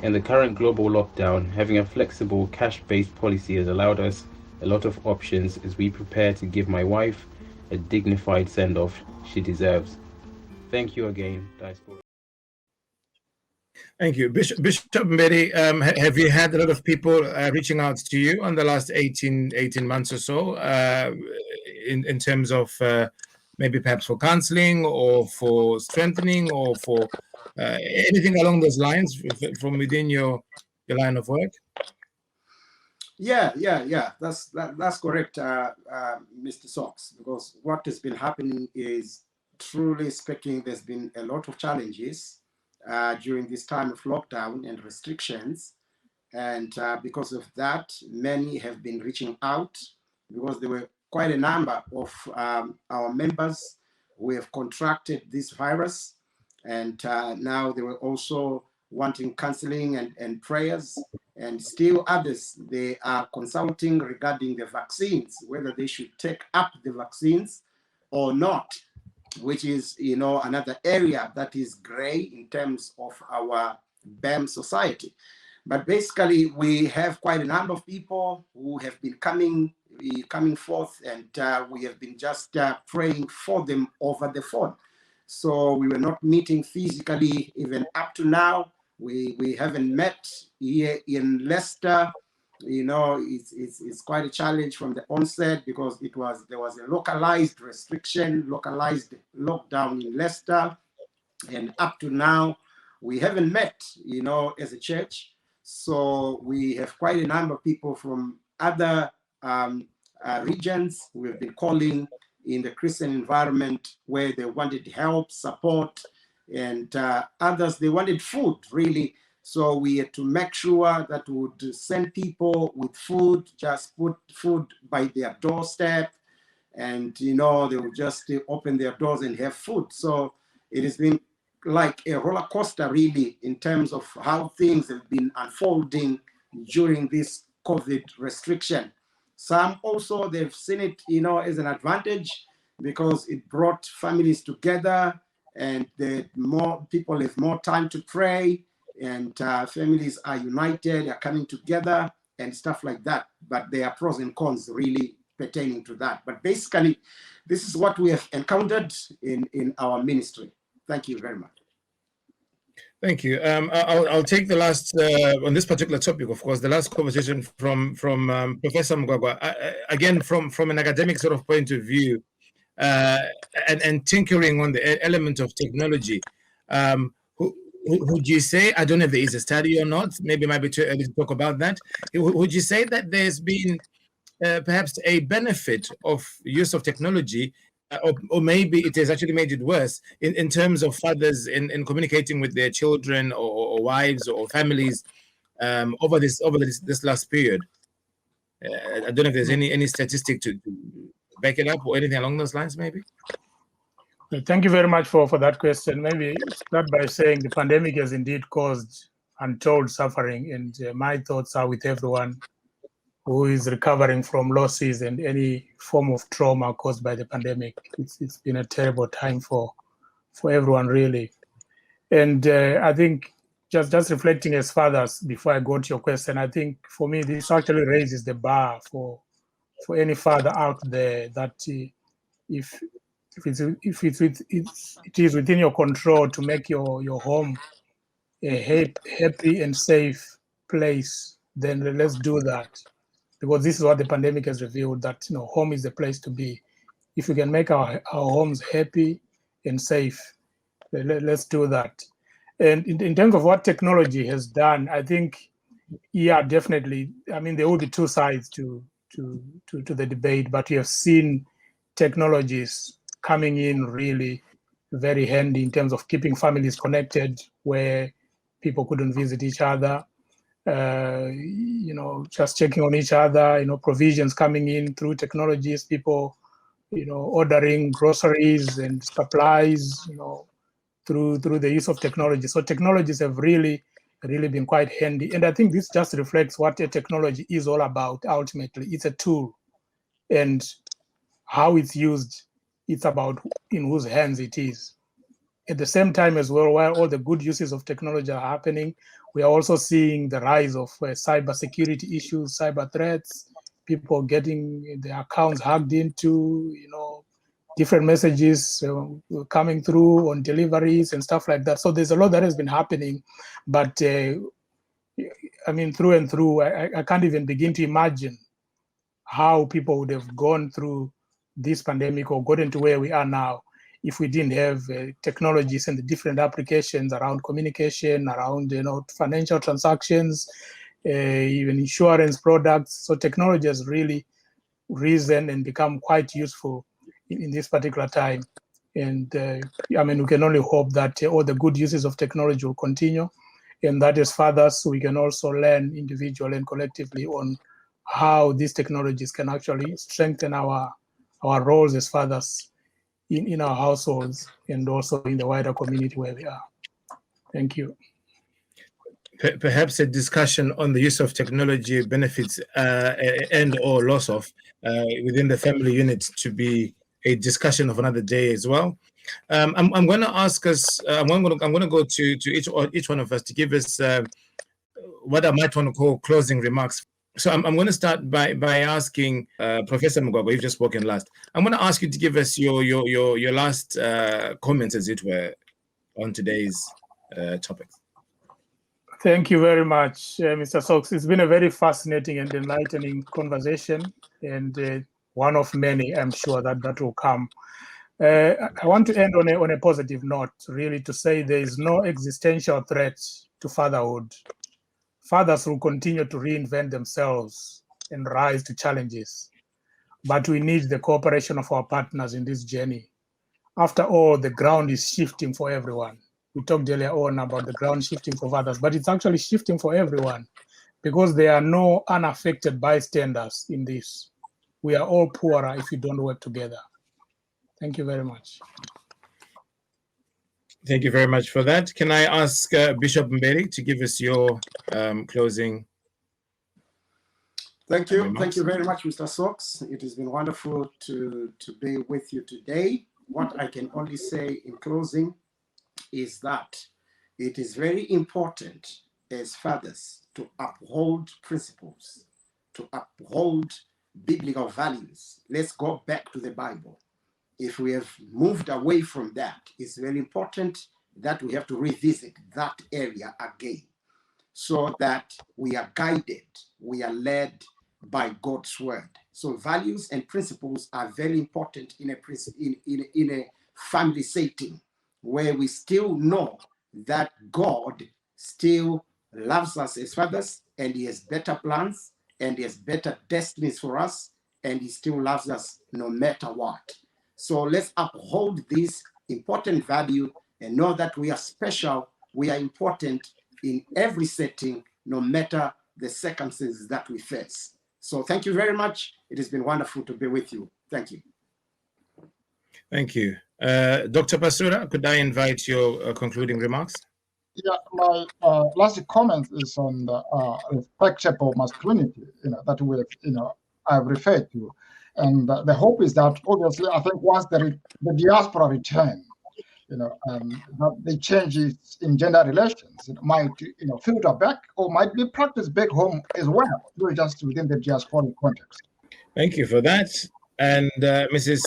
In the current global lockdown, having a flexible cash-based policy has allowed us a lot of options as we prepare to give my wife a dignified send-off she deserves. Thank you again, Diaspora. Thank you. Bishop Mberi, have you had a lot of people reaching out to you on the last 18 months or so in terms of maybe perhaps for counseling or for strengthening or for anything along those lines from within your line of work? Yeah. That's correct, Mr. Sox, because what has been happening is, truly speaking, there's been a lot of challenges during this time of lockdown and restrictions. And because of that, many have been reaching out, because there were quite a number of our members who have contracted this virus. And now they were also wanting counseling and prayers. And still others, they are consulting regarding the vaccines, whether they should take up the vaccines or not, which is, another area that is gray in terms of our BAM society. But basically, we have quite a number of people who have been coming forth, and we have been just praying for them over the phone. So we were not meeting physically even up to now. We haven't met here in Leicester. It's quite a challenge from the onset, because there was a localized restriction, localized lockdown in Leicester, and up to now we haven't met, as a church. So we have quite a number of people from other regions who have been calling in the Christian environment, where they wanted help, support, and others, they wanted food, really. So we had to make sure that we would send people with food, just put food by their doorstep, and they would just open their doors and have food. So it has been like a roller coaster, really, in terms of how things have been unfolding during this COVID restriction. Some also, they've seen it, as an advantage, because it brought families together, and more people have more time to pray, and families are united, are coming together and stuff like that. But there are pros and cons really pertaining to that. But basically, this is what we have encountered in our ministry. Thank you very much. Thank you. I'll take the last, on this particular topic, of course, the last conversation from Professor Mugwagwa. Again, from an academic sort of point of view, and tinkering on the element of technology. Would you say, I don't know if there is a study or not, maybe it might be too early to talk about that. Would you say that there's been perhaps a benefit of use of technology, or maybe it has actually made it worse in terms of fathers in communicating with their children or wives or families over this last period? I don't know if there's any statistic to back it up or anything along those lines, maybe? Thank you very much for that question. Maybe start by saying the pandemic has indeed caused untold suffering, and my thoughts are with everyone who is recovering from losses and any form of trauma caused by the pandemic. It's been a terrible time for everyone, really. And I think just reflecting as fathers, before I go to your question, I think for me, this actually raises the bar for any father out there that if it is within your control to make your home a happy and safe place, then let's do that. Because this is what the pandemic has revealed, that home is the place to be. If we can make our homes happy and safe, let's do that. And in terms of what technology has done, I think, yeah, definitely. I mean, there will be two sides to the debate, but we have seen technologies coming in really very handy in terms of keeping families connected where people couldn't visit each other. Just checking on each other, provisions coming in through technologies, people, ordering groceries and supplies, through the use of technology. So technologies have really been quite handy. And I think this just reflects what a technology is all about. Ultimately, it's a tool, and how it's used, it's about in whose hands it is. At the same time as well, while all the good uses of technology are happening, we are also seeing the rise of cybersecurity issues, cyber threats, people getting their accounts hacked into, different messages coming through on deliveries and stuff like that. So there's a lot that has been happening, but I mean, through and through, I can't even begin to imagine how people would have gone through this pandemic or gotten to where we are now if we didn't have technologies and the different applications around communication, around financial transactions, even insurance products. So technology has really risen and become quite useful in this particular time. And I mean, we can only hope that all the good uses of technology will continue, and that as fathers, we can also learn individually and collectively on how these technologies can actually strengthen our roles as fathers in our households and also in the wider community where we are. Thank you. Perhaps a discussion on the use of technology benefits and or loss of within the family unit to be a discussion of another day as well. I'm going to ask us. I'm going to go to each one of us to give us what I might want to call closing remarks. So I'm going to start by asking Professor Mugwagwa, you've just spoken last. I'm going to ask you to give us your last comments, as it were, on today's topic. Thank you very much, Mr. Sox. It's been a very fascinating and enlightening conversation, and one of many, I'm sure, that will come. I want to end on a positive note, really, to say there is no existential threat to fatherhood. Fathers will continue to reinvent themselves and rise to challenges, but we need the cooperation of our partners in this journey. After all, the ground is shifting for everyone. We talked earlier on about the ground shifting for fathers, but it's actually shifting for everyone because there are no unaffected bystanders in this. We are all poorer if we don't work together. Thank you very much. Thank you very much for that. Can I ask Bishop Mberi to give us your closing? Thank you. Thank you very much, Mr. Sox. It has been wonderful to be with you today. What I can only say in closing is that it is very important as fathers to uphold principles, to uphold biblical values. Let's go back to the Bible. If we have moved away from that, it's very important that we have to revisit that area again so that we are guided, we are led by God's word. So values and principles are very important in a family setting where we still know that God still loves us as fathers, and he has better plans and he has better destinies for us, and he still loves us no matter what. So let's uphold this important value and know that we are special, we are important in every setting, no matter the circumstances that we face. So thank you very much. It has been wonderful to be with you. Thank you. Thank you. Dr. Pasura, could I invite your concluding remarks? Yeah, my last comment is on the respectable masculinity, that I've referred to, and the hope is that obviously I think once the diaspora return, that the changes in gender relations might filter back or might be practiced back home as well, not just within the diaspora context. Thank you for that. And Mrs.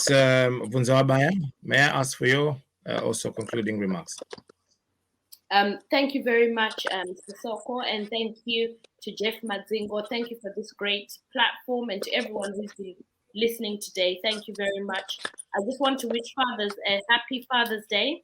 Vunzawabaya, may I ask for your also concluding remarks? Thank you very much, Mr. Soko, and thank you to Jeff Madzingo. Thank you for this great platform, and to everyone who's been listening today. Thank you very much. I just want to wish fathers a happy Father's Day.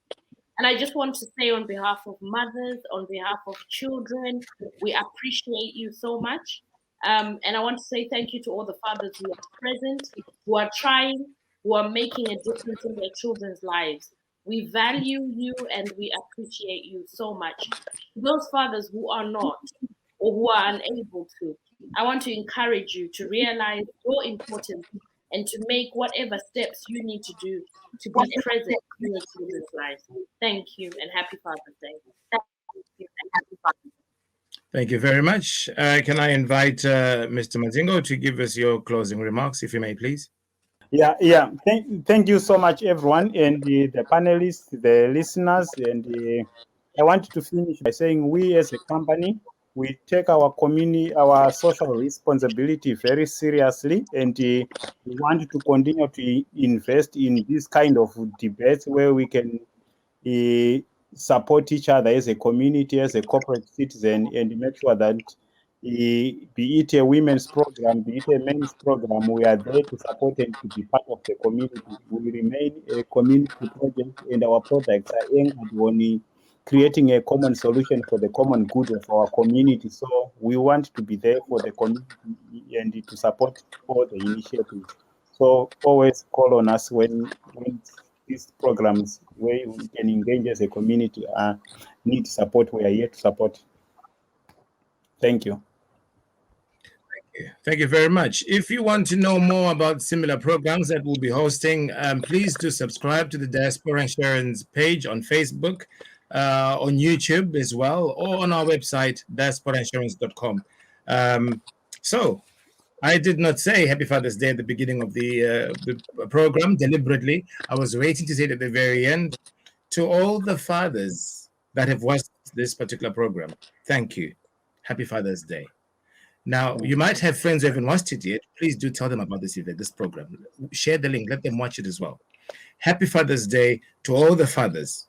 And I just want to say on behalf of mothers, on behalf of children, we appreciate you so much. And I want to say thank you to all the fathers who are present, who are trying, who are making a difference in their children's lives. We value you and we appreciate you so much. Those fathers who are not or who are unable to, I want to encourage you to realize your importance and to make whatever steps you need to do to be present in your children's lives. Thank you and happy Father's Day. Thank you and happy Father's Day. Thank you very much. Can I invite Mr. Madzingo to give us your closing remarks, if you may, please? Yeah. Thank you so much, everyone, and the panelists, the listeners, and I want to finish by saying we as a company, we take our community, our social responsibility very seriously, and we want to continue to invest in this kind of debates where we can support each other as a community, as a corporate citizen, and make sure that be it a women's program, be it a men's program, we are there to support and to be part of the community. We remain a community project, and our products are aimed at creating a common solution for the common good of our community. So we want to be there for the community and to support all the initiatives. So always call on us when these programs where we can engage as a community need support. We are here to support. Thank you. Thank you very much. If you want to know more about similar programs that we'll be hosting, please do subscribe to the Diaspora Insurance page on Facebook, on YouTube as well, or on our website, diasporainsurance.com. So I did not say Happy Father's Day at the beginning of the program deliberately. I was waiting to say it at the very end. To all the fathers that have watched this particular program, thank you. Happy Father's Day. Now, you might have friends who haven't watched it yet. Please do tell them about this event, this program. Share the link. Let them watch it as well. Happy Father's Day to all the fathers.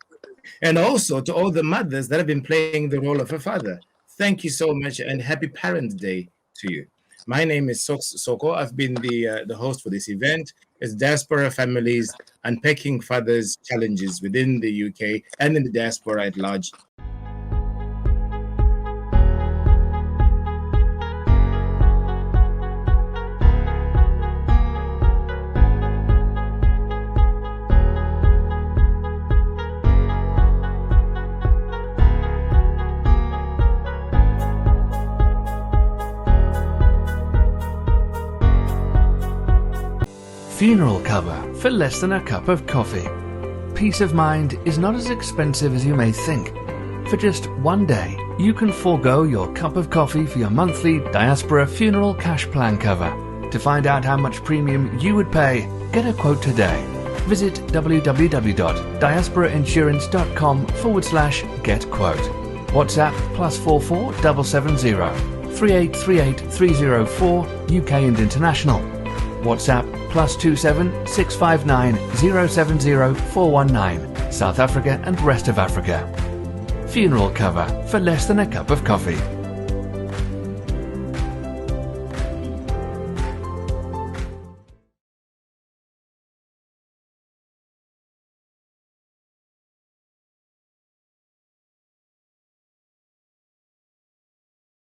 And also to all the mothers that have been playing the role of a father. Thank you so much, and happy Parents' Day to you. My name is Soko. I've been the host for this event. It's Diaspora Families Unpacking Fathers' Challenges within the UK and in the diaspora at large. Funeral cover for less than a cup of coffee. Peace of mind is not as expensive as you may think. For just one day, you can forego your cup of coffee for your monthly Diaspora funeral cash plan cover. To find out how much premium you would pay, get a quote today. Visit www.diasporainsurance.com/get-quote. WhatsApp +44 770 3838 304 UK and international. WhatsApp +27 659 070 419 South Africa and rest of Africa. Funeral cover for less than a cup of coffee.